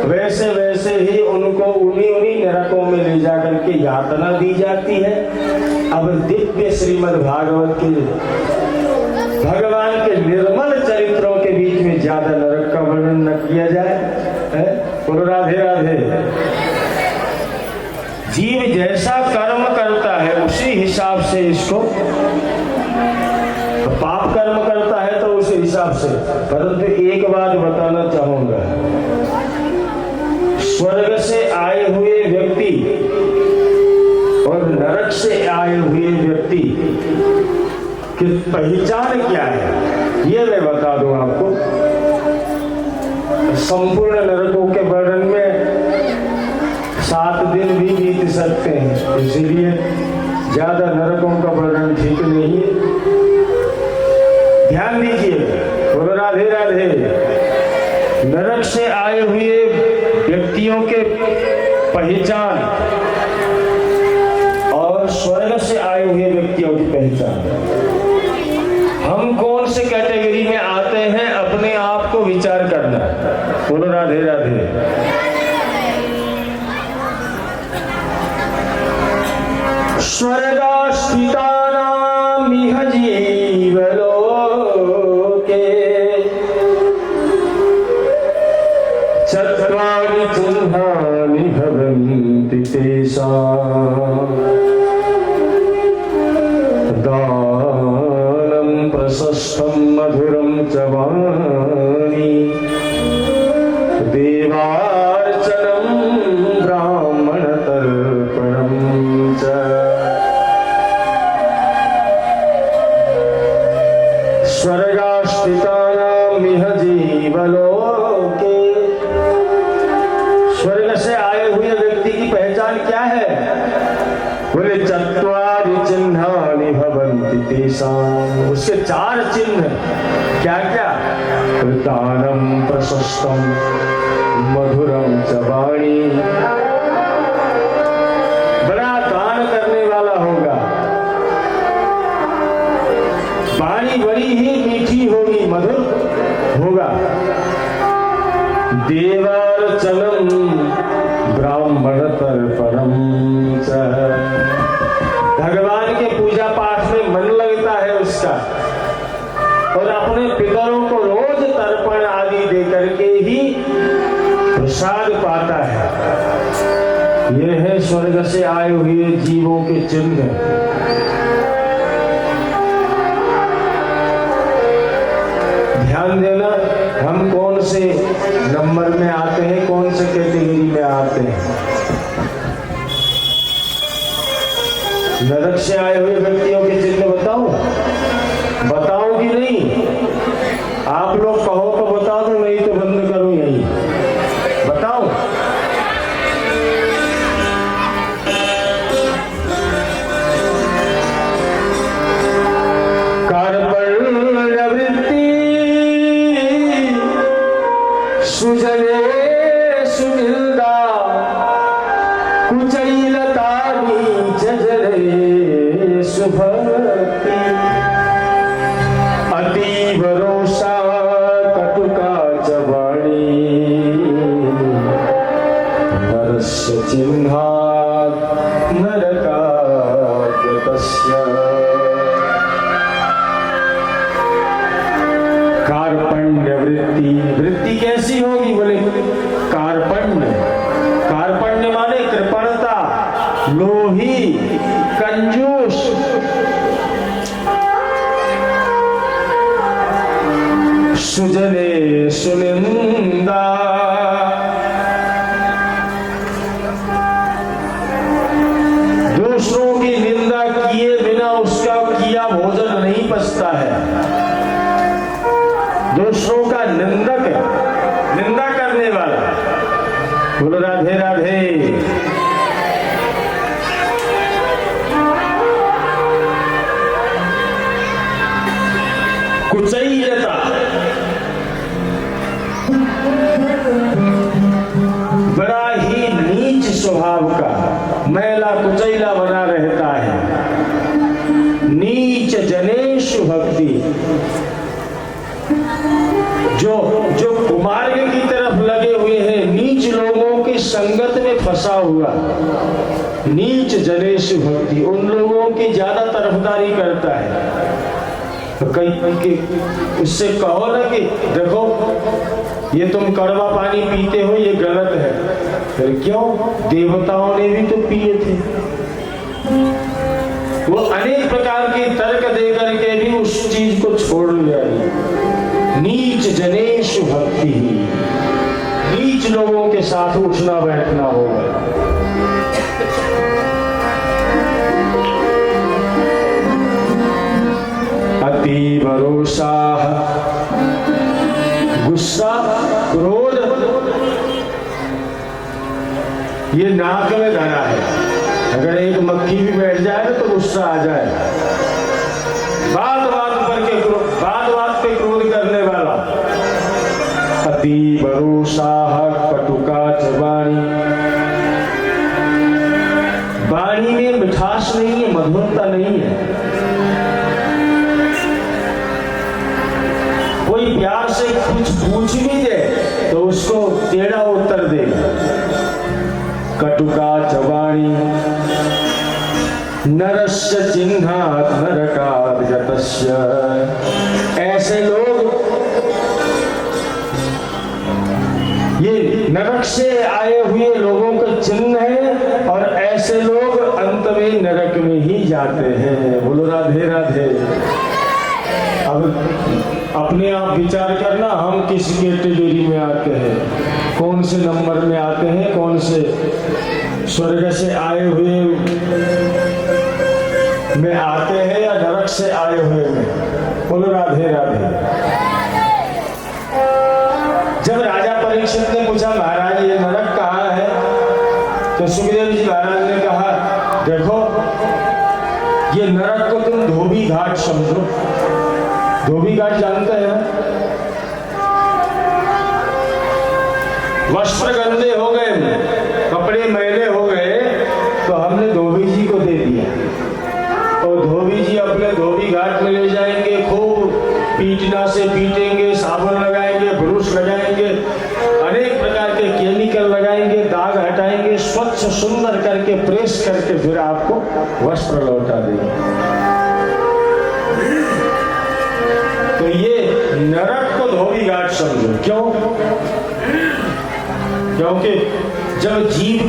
वैसे वैसे ही उनको उन्हीं नरकों में ले जाकर के यातना दी जाती है। अब दिव्य श्रीमद् भागवत के भगवान के निर्मल चरित्रों के बीच में ज्यादा नरक का वर्णन न किया जाए। बोलो राधे राधे। जीव जैसा कर्म करता है उसी हिसाब से इसको, पाप कर्म करता है तो उस हिसाब से। परंतु एक बात बताना चाहूंगा, स्वर्ग से आए हुए व्यक्ति और नरक से आए हुए व्यक्ति की पहचान क्या है ये मैं बता दूं आपको। संपूर्ण नरकों के वर्णन में 7 दिन भी बीत सकते हैं, इसीलिए ज्यादा नरकों का वर्णन ठीक नहीं है। ध्यान दीजिए, बोलो राधे राधे। नरक से आए हुए व्यक्तियों के पहचान और स्वर्ग से आए हुए व्यक्तियों की पहचान, हम कौन से कैटेगरी में आते हैं अपने आप को विचार करना। बोलो राधे राधे। स्वर्गास्थितानां इह जीवलोके चत्वारि चिह्नानि भवन्ति तेषां दानं प्रशस्तं मधुरं च वाणी देवार्चनं ब्राह्मणतर्पणं च। स्वर्गास्थितानां इह जीवलोके, स्वर्ग से आए हुए व्यक्ति की पहचान क्या है? बोले चत्वारि चिह्नानि भवन्ति तेषां, उसके 4 चिन्ह क्या क्या? दानं प्रशस्तं मधुरं च वाणी, बड़ा दान करने वाला होगा, वाणी बड़ी ही मीठी होगी, मधुर होगा। देवार्चनं ब्राह्मण तर्पणं ये है स्वर्ग से आए हुए जीवों के चिन्ह। ध्यान देना, हम कौन से नंबर में आते हैं, कौन से कैटेगरी में आते हैं। नरक से आए हुए व्यक्तियों के चिन्ह बताऊं कि नहीं? आप लोग कहो तो बता दो, नहीं तो बंद करूं यही। बताओ। कार्पण्य वृत्ति सुजले सुनिंदा कुचैलता नीच जले सुभक्ति अति भरोसा कटुका चबाणी नरस्य चिन्हात् नरकागतस्य। कार्पण्य वृत्ति कैसी होगी? बोले कार्पण्य माने कृपणता, लोभी, कंजूस। सुजले सुनिंदा, दूसरों की निंदा किए बिना उसका किया भोजन नहीं पचता है। दूसरों का निंदक है, निंदा करने वाला। बोलो राधे राधे। कुचैलता, बड़ा ही नीच स्वभाव का, मैला कुचैला बना रहता है। नीच जनेषु भक्ति, जो कुमार्ग की तरफ लगे हुए हैं, नीच लोगों की संगत में फंसा हुआ। नीच जनेषु भक्ति, उन लोगों की ज्यादा तरफदारी करता है। तो कई उससे कहो ना कि देखो ये तुम कड़वा पानी पीते हो, ये गलत है। फिर क्यों? देवताओं ने भी तो पिए थे। वो अनेक प्रकार के तर्क दे करके भी उस चीज को छोड़ दिया। नीच जनेषु भक्ति, नीच लोगों के साथ उठना बैठना होगा। अति भरोसा, गुस्सा, क्रोध, ये नाक में धरा है। अगर एक मक्खी भी बैठ जाए तो गुस्सा आ जाए। बात बात पे क्रोध करने वाला। अति भरोसा कटुका चबाणी, वाणी में मिठास नहीं है, मधुरता नहीं है। कोई प्यार से कुछ पूछ भी दे तो उसको टेढ़ा उत्तर देगा। कटुका चबाणी नरस्य चिन्हात् नरकागतस्य। ऐसे लोग, ये नरक से आए हुए लोगों का चिन्ह है, और ऐसे लोग अंत में नरक में ही जाते हैं। बोलो राधे राधे। अब अपने आप विचार करना, हम किस कैटेगरी में आते हैं, कौन से नंबर में आते हैं, कौन से स्वर्ग से आए हुए में आते हैं या नरक से आए हुए में। बोलो राधे राधे। जब राजा परीक्षित ने पूछा महाराज ये नरक कहाँ है, तो सुखदेव जी महाराज ने कहा देखो ये नरक को तुम धोबी घाट समझो। धोबी घाट जानते हैं? वस्त्र गंदे हो गए, कपड़े मैले हो गए, तो हमने धोबी जी को दे दिया। और धोबी जी अपने धोबी घाट में ले जाएंगे, खूब पीटना से पीटेंगे, साबुन लगाएंगे, ब्रश लगाएंगे, अनेक प्रकार के केमिकल लगाएंगे, दाग हटाएंगे, स्वच्छ सुंदर करके प्रेस करके फिर आपको वस्त्र लौटा देंगे। तो ये नरक को धोबी घाट समझो। क्यों? क्योंकि जब जीव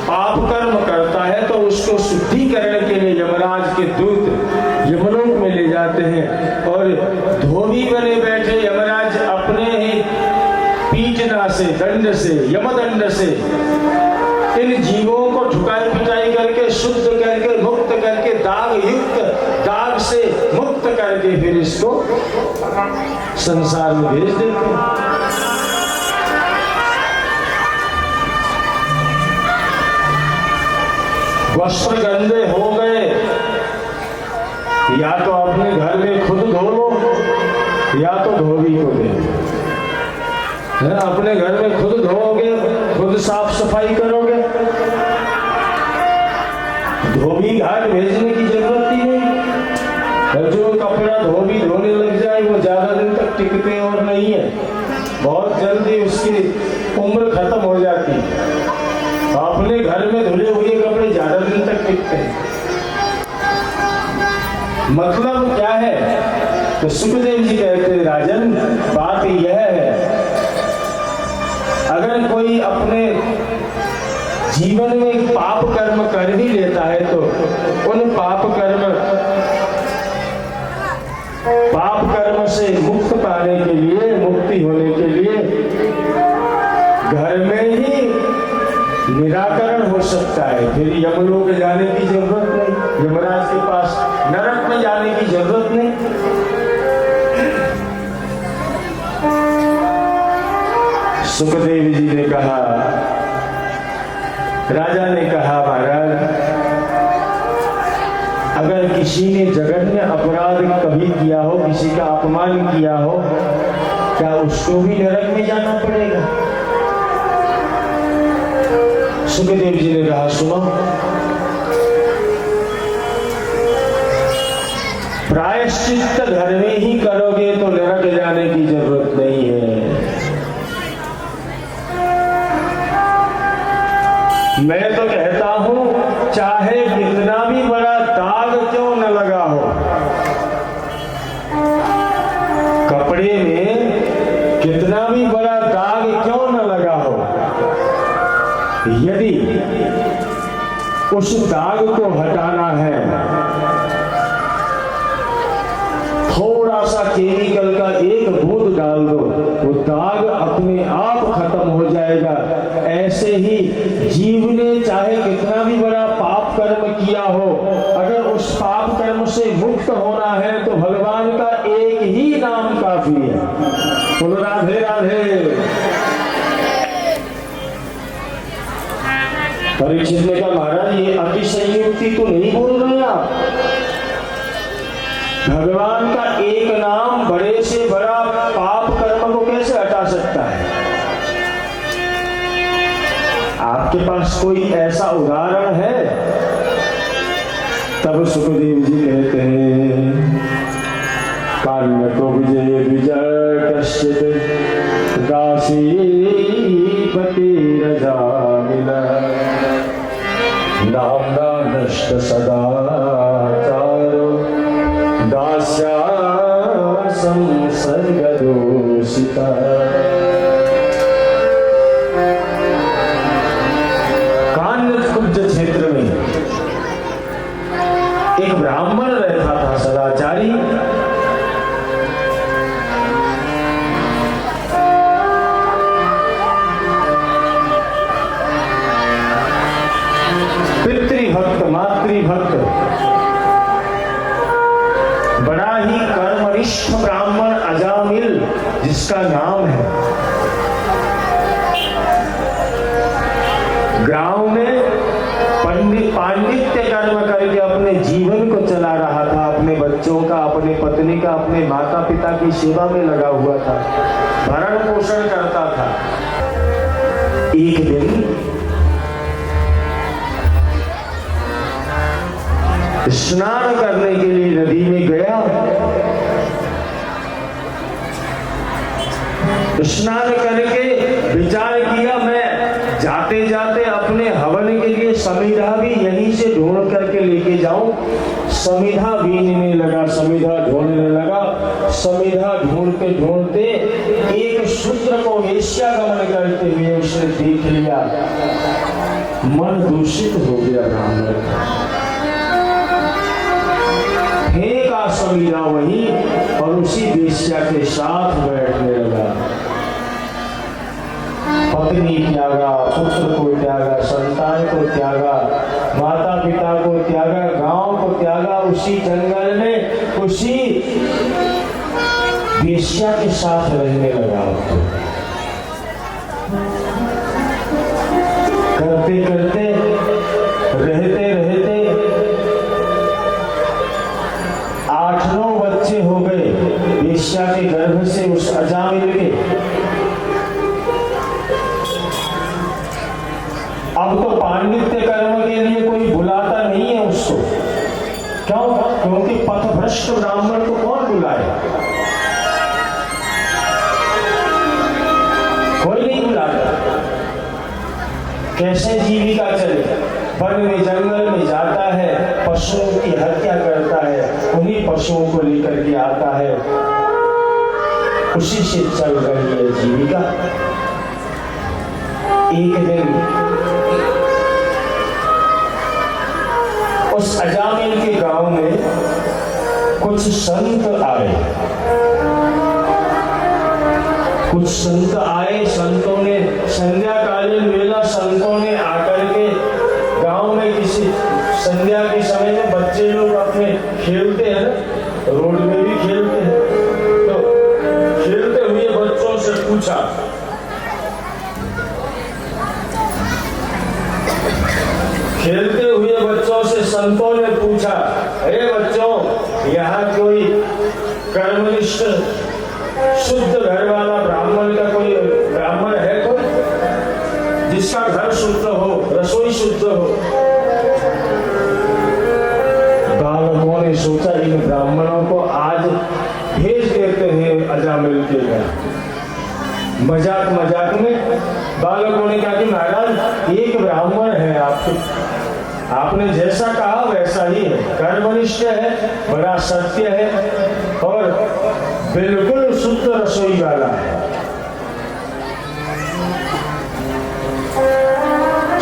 पाप कर्म करता है तो उसको शुद्धिकरण के लिए यमराज के दूत यमलोक में ले जाते हैं और धोबी बने बैठे यमराज अपने ही पीटना से, दंड से, यमदंड से इन जीवों को ठुकाई पिटाई करके शुद्ध करके मुक्त करके दाग युक्त, दाग से मुक्त करके फिर इसको संसार में भेज देते हैं। वस्त्र गंदे हो गए, या तो अपने घर में खुद धो लो या तो धोबी को दे। अपने घर में खुद धोओगे, खुद साफ सफाई करोगे, धोबी घाट भेजने की जरूरत ही नहीं। जो कपड़ा धोबी धोने लग जाए वो ज्यादा दिन तक टिकते और नहीं है, बहुत जल्दी उसकी उम्र खत्म हो जाती है। अपने घर में धुले हुए कपड़े ज्यादा दिन तक टिकते हैं। मतलब क्या है? तो सुखदेव जी कहते हैं राजन, बात यह है, अगर कोई अपने जीवन में पाप कर्म कर ही लेता है तो उन पाप कर्म से मुक्त पाने के लिए, मुक्ति होने के लिए घर में ही निराकरण हो सकता है। फिर यमलोक जाने की जरूरत नहीं, यमराज के पास नरक में जाने की जरूरत नहीं। सुखदेव जी ने कहा, राजा ने कहा, महाराज अगर किसी ने जघन्य अपराध कभी किया हो, किसी का अपमान किया हो, क्या उसको भी नरक में जाना पड़ेगा? सुखदेव जी ने कहा, सुनो, प्रायश्चित घर में ही करोगे तो नरक जाने की जरूरत नहीं है। मैं तो कहता हूं, चाहे कितना भी बड़ा दाग क्यों न लगा हो, कपड़े में कितना भी बड़ा दाग क्यों न लगा हो, यदि उस दाग को हटाना है, थोड़ा सा केमिकल का एक बूंद डाल दो, वो दाग अपने आप खत्म हो जाएगा। ऐसे ही जीव ने चाहे कितना भी बड़ा पाप कर्म किया हो, अगर उस पाप कर्म से मुक्त होना है तो भगवान का एक ही नाम काफी है। बोलो राधे राधे। परीक्षित ने कहा, महाराज ये अतिशयोक्ति तो नहीं बोल रहे आप? भगवान का एक नाम बड़े से बड़ा पाप कर्म को कैसे हटा सकता है? आपके पास कोई ऐसा उदाहरण है? तब सुखदेव जी कहते हैं, कान्य को विजय विजय कश्चित दासी पति रजा मिला नामना नष्ट सदाचारो दास्या संसर्ग दोषिता। कान्यकुब्ज क्षेत्र में एक ब्राह्मण रहता था, सदाचारी। पितृभक्त, मातृभक्त, बड़ा ही कर्मनिष्ठ ब्राह्मण अजामिल जिसका नाम है। गांव में पांडित्य कर्म करके अपने जीवन को चला रहा था, अपने बच्चों का, अपने पत्नी का, अपने माता पिता की सेवा में लगा हुआ था, भरण पोषण करता था। एक दिन स्नान करने के लिए नदी में गया। स्नान करके विचार किया, मैं जाते जाते अपने हवन के लिए समिधा भी यहीं से ढूंढ करके लेके जाऊं। समिधा बीनने लगा, समिधा ढूंढने लगा। समिधा ढूंढते ढूंढते एक शुद्ध पुत्र को वेश्यागमन करते हुए उसने देख लिया, मन दूषित हो गया ब्राह्मण का, फेंका समीरा वही और उसी वेश्या के साथ बैठने लगा। पत्नी त्यागा, पुत्र को त्यागा, संतान को त्यागा, माता पिता को त्यागा, गांव को त्यागा, उसी जंगल में उसी वेश्या के साथ रहने लगा। करते करते रहते रहते 8-9 बच्चे हो गए वेश्या के गर्भ से उस अजामिल के। अब तो पांडित्य कर्म के लिए कोई बुलाता नहीं है उसको। क्यों? क्योंकि पथभ्रष्ट ब्राह्मण को कौन बुलाए? कोई नहीं बुलाता। कैसे जीविका चले? वन में जंगल में जाता है, पशुओं की हत्या करता है, उन्हीं पशुओं को लेकर के आता है, उसी से चल रही है जीविका। एक दिन उस अजामिल के गांव में कुछ संत आए। कुछ संत आए, संतों ने संध्याकालीन वेला संतों ने आकर के गांव में किसी संध्या के समय में बच्चे लोग अपने खेलते हैं ना, रोड में भी खेलते हैं, तो खेलते हुए बच्चों से पूछा, खेलते हुए बच्चों से संतों ने पूछा, अरे बच्चों, यहाँ कोई कर्मनिष्ठ शुद्ध घर वाला ब्राह्मण का कोई ब्राह्मण है कोई जिसका घर शुद्ध हो, रसोई शुद्ध हो? बालकों ने सोचा इन ब्राह्मणों को आज भेज देते हैं अजामिल के घर। मजाक मजाक में बालकों ने कहा कि महाराज एक ब्राह्मण है आपने जैसा कहा वैसा ही है, कर्मनिष्ठ है, बड़ा सत्य है और बिल्कुल शुद्ध रसोई वाला है।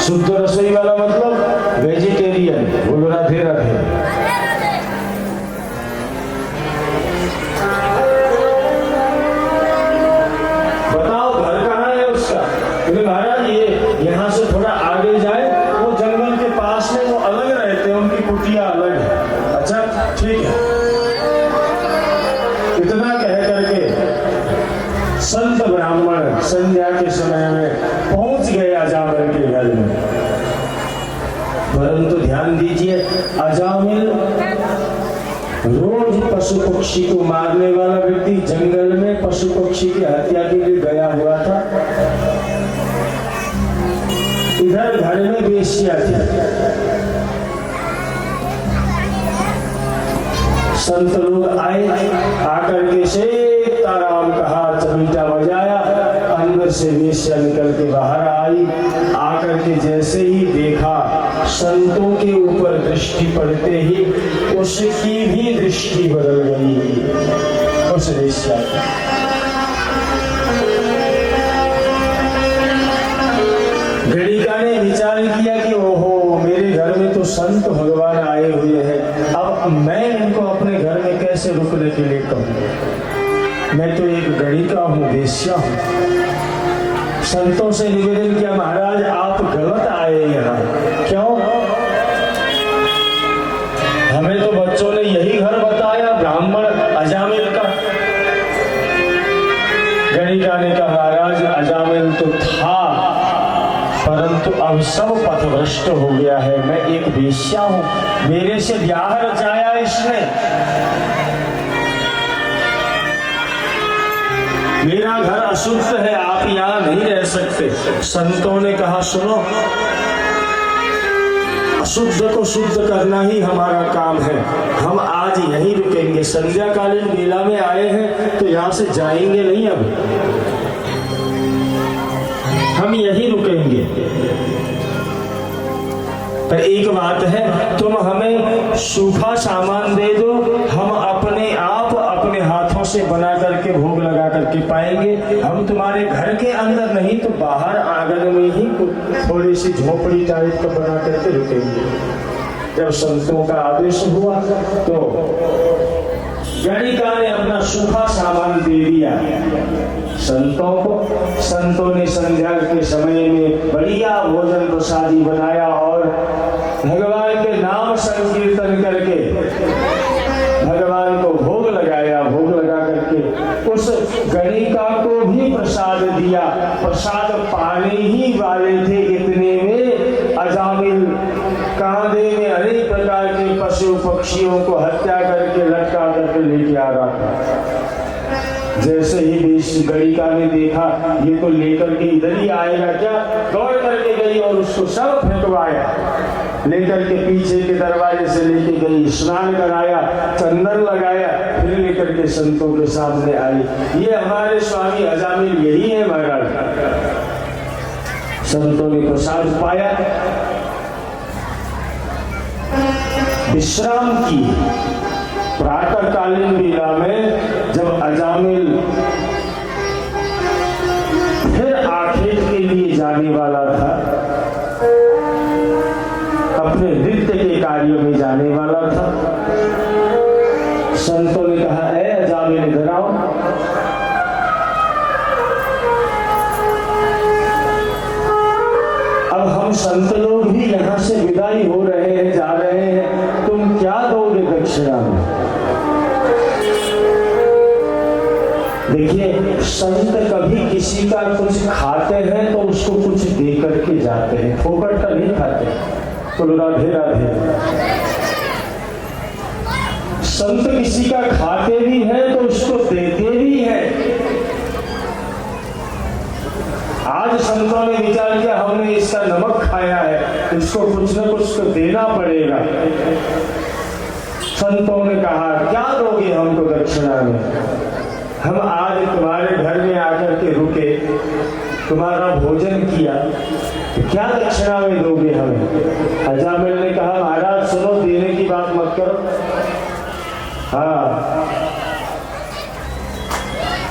शुद्ध रसोई वाला मतलब वेजिटेरियन। बोलो राधे राधे। बताओ घर कहाँ है उसका? क्योंकि महाराज ये यहाँ से थोड़ा आगे जाए, वो जंगल के पास में, वो अलग रहते हैं, उनकी कुटिया अलग है। अच्छा ठीक है। इतना कह करके संत ब्राह्मण संध्या के समय में पहुंच गए अजामिल के घर में। परंतु ध्यान दीजिए, अजामिल रोज पशु पक्षी को मारने वाला व्यक्ति जंगल में पशु पक्षी की हत्या के लिए गया हुआ था। इधर घर में वेश्या थी। संत लोग आए, आकर के सीताराम कहा, चमीटा बजाया, अंदर से वेश्या निकल के बाहर आई। आकर के जैसे ही देखा, संतों के ऊपर दृष्टि पड़ते ही उसकी भी दृष्टि बदल गई उस वेश्या की। गणिका ने विचार किया कि ओहो, मेरे घर में तो संत भगवान आए हुए हैं, अब मैं इनको अपने घर में कैसे रुकने के लिए कहूँ? मैं तो एक गणिका हूँ, वेश्या हूँ। संतों से निवेदन किया, महाराज आप गलत आए यहाँ। क्यों? हमें तो बच्चों ने यही घर बताया ब्राह्मण अजामिल का। गणिका ने कहा, महाराज अजामिल तो था, परंतु अब सब पथभ्रष्ट हो गया है। मैं एक वेश्या हूँ, मेरे से ब्याह रचाया इसने। मेरा घर अशुद्ध है, आप यहाँ नहीं रह सकते। संतों ने कहा, सुनो, अशुद्ध को शुद्ध करना ही हमारा काम है, हम आज यहीं रुकेंगे। संध्याकालीन मेला में आए हैं तो यहाँ से जाएंगे नहीं, अब हम यहीं रुकेंगे। पर एक बात है, तुम हमें सूखा सामान दे दो, हम अपने आप अपने हाथों हाथों से बना करके भोग लगा करके पाएंगे। हम तुम्हारे घर के अंदर नहीं तो बाहर आंगन में ही थोड़ी सी झोपड़ी टाइप का बना करके रुकेंगे। जब संतों का आदेश हुआ तो गणिका ने अपना सूखा सामान दे दिया संतों को। संतों ने संध्या के समय में बढ़िया भोजन प्रसादी बनाया और भगवान के नाम संकीर्तन करके भगवान को भोग लगाया। भोग लगा करके उस गणिका को भी प्रसाद दिया। प्रसाद पाने ही वाले थे, इतने में अजामिल कांधे में अनेक प्रकार के पशु पक्षियों को हत्या करके लटका करके लेके आ रहा था। जैसे ही गणिका ने देखा ये तो लेकर के इधर ही आएगा क्या, दौड़ करके गई और उसको सब फेंकवाया। लेकर के पीछे के दरवाजे से लेके गई, स्नान कराया, चंदन लगाया, फिर लेकर के संतों के सामने आई। ये हमारे स्वामी अजामिल यही है महाराज। संतों ने प्रसाद पाया, विश्राम की। प्रातःकालीन वेला में जब अजामिल फिर आखेट के लिए जाने वाला था, अपने नृत्य के कार्यों में जाने वाला था, संतों ने कहा ऐ अजामिल इधर आओ। अब हम संत लोग भी यहाँ से विदाई हो रहे हैं, जा रहे हैं, तुम क्या दोगे दक्षिणा में? देखिए संत कभी किसी का कुछ खाते हैं तो उसको कुछ दे करके जाते हैं, फोकट का नहीं खाते। तो राधे राधे। संत किसी का खाते भी हैं तो उसको देते भी हैं। आज संतों ने विचार किया हमने इसका नमक खाया है, इसको कुछ न कुछ तो देना पड़ेगा। संतों ने कहा क्या दोगे हमको दक्षिणा में? हम आज तुम्हारे घर में आकर के रुके, तुम्हारा भोजन किया, तो क्या दक्षिणा में दोगे हमें? अजामिल ने कहा महाराज सुनो, देने की बात मत करो। हाँ,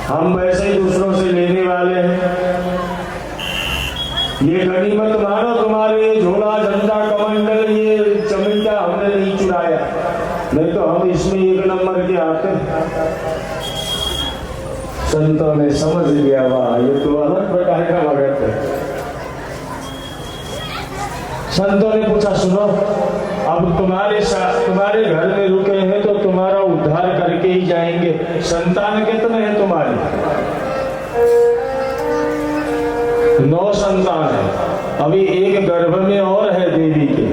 हम वैसे ही दूसरों से लेने वाले हैं। ये गनीमत मानो, तुम्हारे झोला झंडा कमंडल ये चमचा हमने नहीं चुराया, नहीं तो हम इसमें एक नंबर के आते। संतों ने समझ लिया वाह ये तो अलग प्रकार का भगत है। संतों ने पूछा सुनो, अब तुम्हारे घर में रुके हैं तो तुम्हारा उद्धार करके ही जाएंगे। संतान कितने हैं तुम्हारे? 9 संतान है। अभी एक गर्भ में और है देवी के,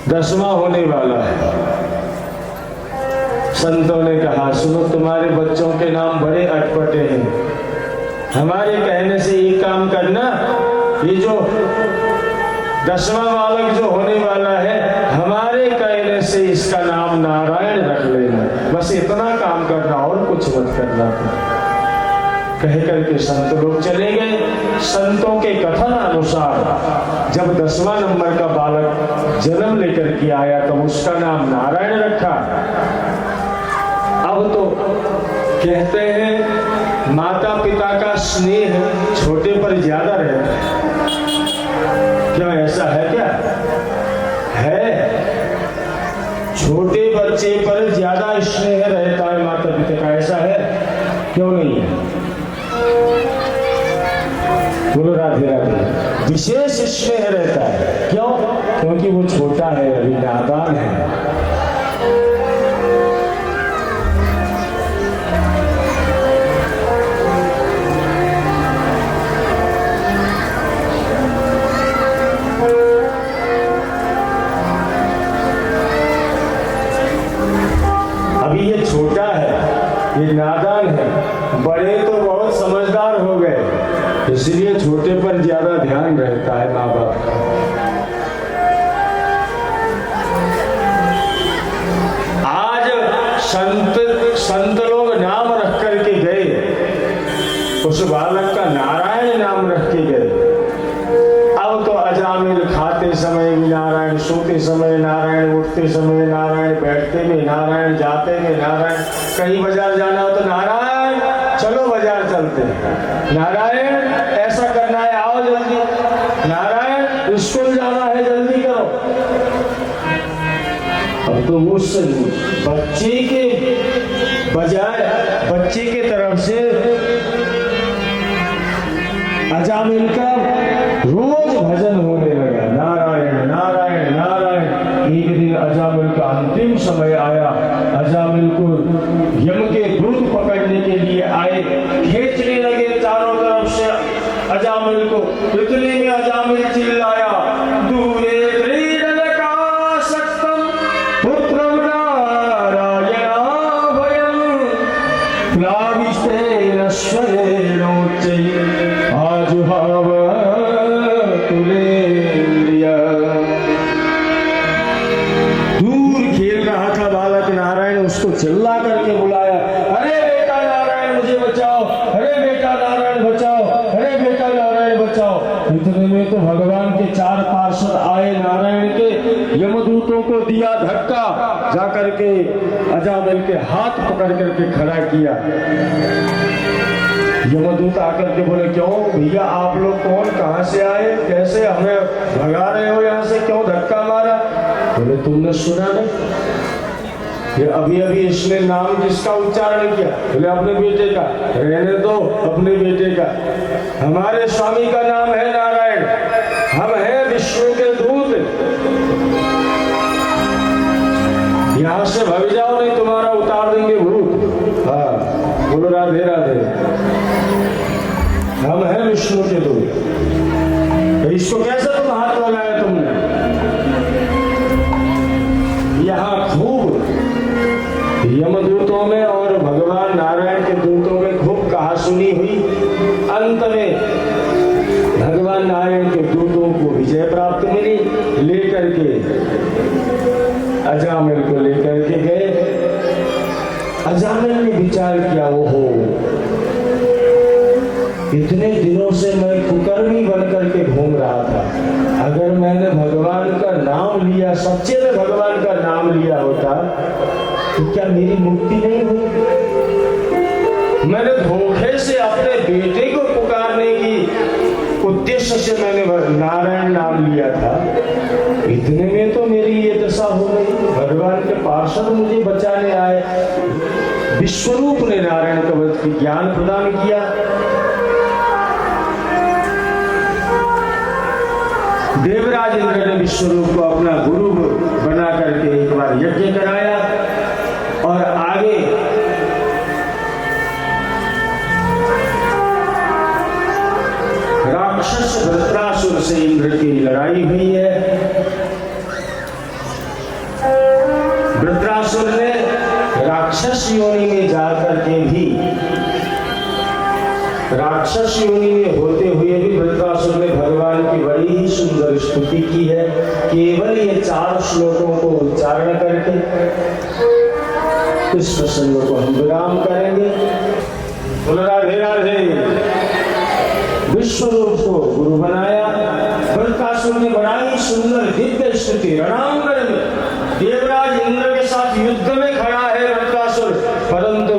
10वां होने वाला है। संतों ने कहा सुनो, तुम्हारे बच्चों के नाम बड़े अटपटे हैं, हमारे कहने से ये काम करना, ये जो 10वां बालक जो होने वाला है, हमारे कहने से इसका नाम नारायण रख लेना, बस इतना काम करना और कुछ मत करना। कह करके संत लोग चले गए। संतों के कथन अनुसार जब 10वां नंबर का बालक जन्म लेकर के आया तब उसका नाम नारायण रखा। अब तो कहते हैं माता पिता का स्नेह छोटे पर ज्यादा रहता है। क्यों ऐसा है क्या? है, छोटे बच्चे पर ज्यादा स्नेह रहता है माता पिता का, ऐसा है? क्यों नहीं है? बोलो राधे राधे। विशेष स्नेह रहता है, क्यों? क्योंकि वो छोटा है, अभी नादान है। अभी ये छोटा है, ये नादान है। बड़े तो बहुत समझदार हो गए, इसलिए छोटे पर ज्यादा ध्यान रहता है माँ बाप का। आज संत लोग नाम रख करके गए, उस बालक का नारायण नाम रख के गए। अब तो अजामिल खाते समय भी नारायण, सोते समय नारायण, उठते समय नारायण, बैठते में नारायण, जाते में नारायण, कहीं बाजार जाना करते हैं। नारायण ऐसा करना है, आओ जल्दी। नारायण स्कूल जाना है, जल्दी करो। अब तो उस बच्चे के बजाय बच्चे के तरफ से अजामिल का रोज भजन होने लगा, नारायण नारायण नारायण। एक दिन अजामिल का अंतिम समय आया, अजामिल को यम के दूत पकड़ने के लिए आए, खींचने लगे चारों तरफ से अजामिल को। इतने में अजामिल चिल्लाया, दूरे पुत्रम नारायणाभयम् प्लाविष्टेनश्वरेणोच्चै आजुहाव तुलेन्द्रिया। दूर खेल रहा था बालक नारायण, उसको चिल्ला करके बुलाया, अरे बेटा नारायण मुझे बचाओ, अरे बेटा नारायण बचाओ, अरे बेटा नारायण बचाओ। इतने में तो भगवान के चार पार्षद आए, नारायण के यमदूतों को दिया धक्का, जाकर के अजामिल के हाथ पकड़ करके खड़ा किया। यमदूत आकर के बोले, क्यों भैया आप लोग कौन, कहां से आए, कैसे हमें भगा रहे हो यहाँ से, क्यों धक्का मारा? बोले तुमने सुना नहीं, ये अभी अभी इसने नाम किसका उच्चारण किया? बोले अपने बेटे का। रहने दो, अपने बेटे का। हमारे स्वामी का नाम है नारायण, हम हैं विष्णु के दूत। यहां से भाग जाओ, नहीं तुम्हारा उतार देंगे भूत। हाँ बोलो राधे राधे, हम हैं विष्णु के दूत। तो इसको कैसे तुम हाथ लगाए तुमने? यहां खूब यमदूतों में और भगवान नारायण के दूतों में खूब कहासुनी हुई। अंत में भगवान नारायण के दूतों को विजय प्राप्त मिली। लेकर के अजामिल को लेकर के गए। अजामिल ने विचार किया, ओहो इतने दिनों से मैं कुकर्मी बनकर के घूम रहा था, अगर मैंने भगवान का नाम लिया, सच्चे में भगवान का नाम लिया होता तो क्या मेरी मुक्ति नहीं हुई? मैंने धोखे से अपने बेटे को पुकारने की उद्देश्य से मैंने नारायण नाम लिया था, इतने में तो मेरी ये दशा हो गई। भगवान के पार्षद मुझे बचाने आए, विश्वरूप ने नारायण का ज्ञान प्रदान किया। देवराज इंद्र ने विश्वरूप को अपना गुरु बना करके एक बार यज्ञ कराया और आगे राक्षस वृत्रासुर से इंद्र की लड़ाई हुई है। वृत्रासुर ने राक्षस योनि में जाकर के भी, राक्षस योनि में होते हुए भी वृत्रासुर ने भगवान की बड़ी ही सुंदर स्तुति की है। केवल ये 4 श्लोकों को उच्चारण करके इस प्रसंग को हम विराम करेंगे। बोलो राधे राधे। विश्वरूप को गुरु बनाया। वृत्रासुर ने बड़ा ही सुंदर दिव्य स्तुति रणांगण में देवराज इंद्र के साथ युद्ध में खड़ा है वृत्रासुर, परंतु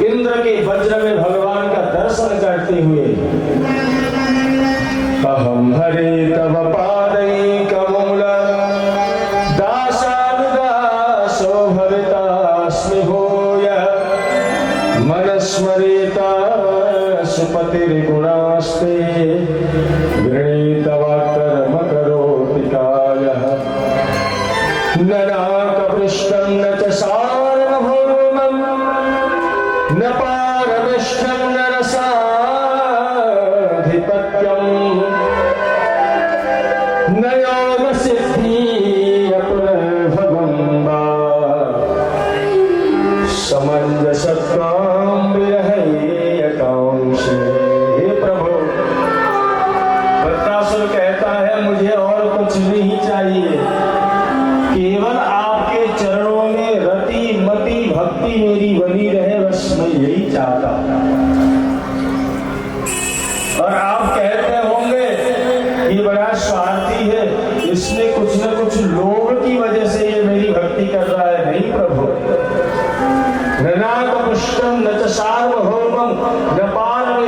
इंद्र के वज्र में भगवान का दर्शन करते हुए, अहम हरे तव पादैकमूल दासानुदासो भवितास्मि भूयः मनस्मरेता सुपतिर्गुणास्ते गृणीतवा कर्म करोति कायः न नाकपृष्ठं न च सार्वभौमं न पारमिष्ठं न रसाधिपत्यं न योगसिद्धि अपुनर्भवं वा समञ्जसत्त्वं विरहैकांक्षे। हे प्रभु, वृत्रासुर कहता है मुझे और कुछ नहीं चाहिए, केवल आपके चरणों में रति मति भक्ति मेरी बनी रहे, बस मैं यही चाहता हूं। और आप कहते होंगे ये बड़ा स्वार्थी है, इसने कुछ न कुछ लोभ की वजह से ये मेरी भक्ति कर रहा है। नहीं प्रभु, न नाकपुष्टं न च सार्वभौमं न पारमिष्ठं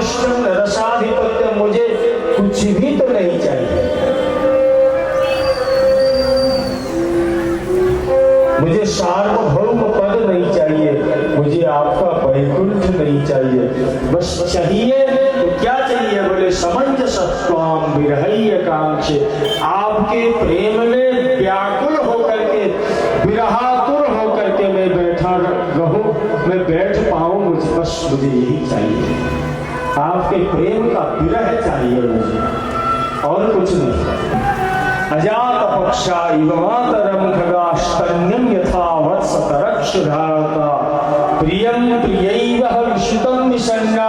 सार्वभौम पद नहीं चाहिए, मुझे आपका वैकुंठ नहीं चाहिए, बस चाहिए तो क्या चाहिए? बोले समंजसत्वाम विरहय्य कांक्षे, आपके प्रेम में व्याकुल होकर के, विरहातुर होकर के मैं बैठा रहूं, मैं बैठ पाऊं, मुझे बस मुझे यही चाहिए, आपके प्रेम का विरह चाहिए मुझे, और कुछ नहीं। अजात पक्षा इव मातरम खगास्तन्यम यथा वत्स तरक्षुधाता प्रियम प्रियैव विश्रुतं विषण्णा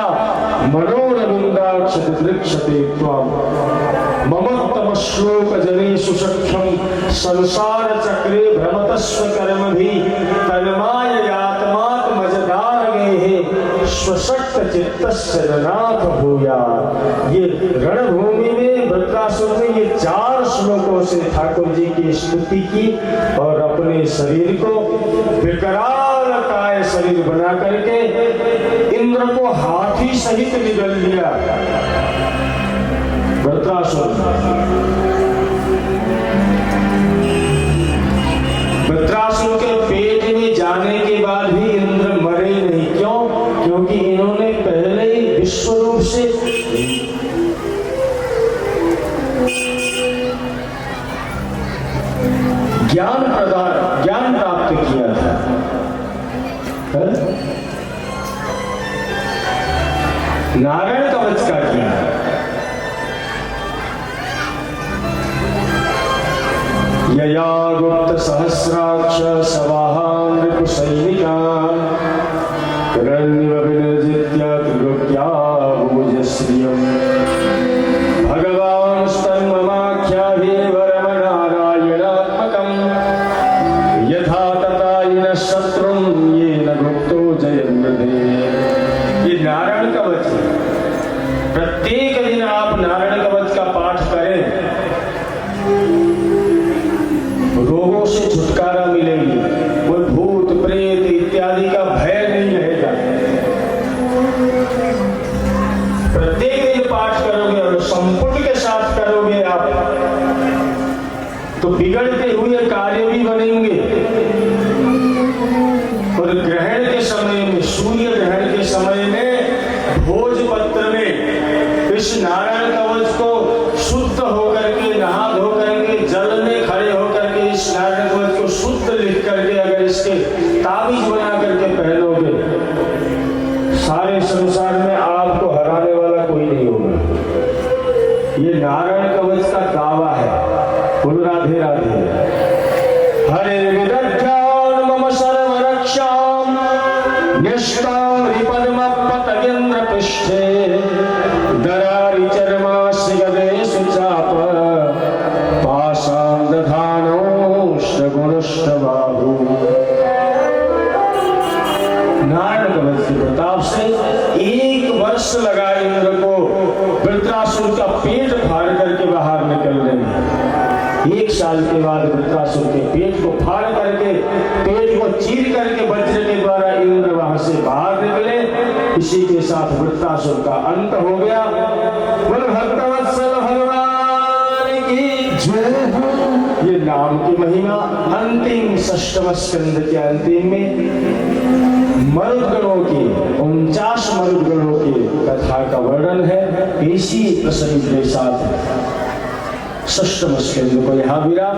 मनोरविन्दाक्षत दृक्षते त्वं ममत्तम श्लोक जनेषु सख्यं संसार चक्रे भ्रमतस्व कर्मभिः तन्माय यात्मात्मजदानगेः स्वशक्त चित्तस्य रनाथ भूयात्। ये रणभूमि में वृत्रासुर ने ये 4 श्लोकों से ठाकुर जी की स्तुति की और अपने शरीर को विकराल काय शरीर बना करके इंद्र को हाथी सहित निगल लिया। वृत्रासुर के पेट में जाने के बाद भी इंद्र मरे नहीं। क्यों? क्योंकि इन्होंने पहले ही विश्व रूप से ज्ञान प्राप्त किया था। नारायण कवच का किया। यया गुप्त सहस्राक्ष सवाहा नृप सैनिका हिरण्यविनिर्जित्य त्रिलोक्या भुजश्रियम् भगवान् स्तन्ममाख्याहि वरमनारायणात्मकम् यथा तथा येन शत्रुं येन गुप्तो जयम्रते। ये नारायण कवच है। प्रत्येक दिन आप नारायण कवच का पाठ करें, रोगों से छुटकारा मिलेगी, कोई भूत प्रेत इत्यादि का भय नहीं रहेगा। प्रत्येक दिन पाठ करोगे और संपुट के साथ करोगे आप, तो बिगड़ते हुए कार्य भी बनेंगे। और ग्रहण के समय में, सूर्य ग्रहण के समय में भोजपत्र में इस नारायण कवच को शुद्ध होकर के, नहा धो करके, जल में खड़े होकर के इस नारायण कवच को शुद्ध लिख करके अगर इसके ताबीज बना करके पहनोगे, सारे संसार में आपको हराने वाला कोई नहीं होगा। ये नारायण कवच का दावा है। बोलो राधे राधे। हरे विदग्धान मम सर्वरक्षाम न्यस्ताम रिपद्म पतगेन्द्र पृष्ठे दरारि चर्मास्य गदेषु चाप पाशां दधानो श्रगुणष्टबाहु। नारायण कवच के प्रताप से 1 वर्ष लगा इंद्र को वृत्रासुर का पेट फाड़ करके बाहर निकलने में। 1 साल के बाद वृत्रासुर के पेट को फाड़ करके, पेट को चीर करके वज्र के द्वारा इंद्र वहां से बाहर निकले। इसी के साथ वृत्रासुर का अंत हो गया। बोल भक्तवत्सल भगवान की जय हो। ये नाम की महिमा अंतिम 6वें स्कंद के अंतिम में मरुदगणों की, 49 मरुदगणों की कथा का वर्णन है। इसी प्रसंग के साथ 6वें स्कंद को यहाँ विराम।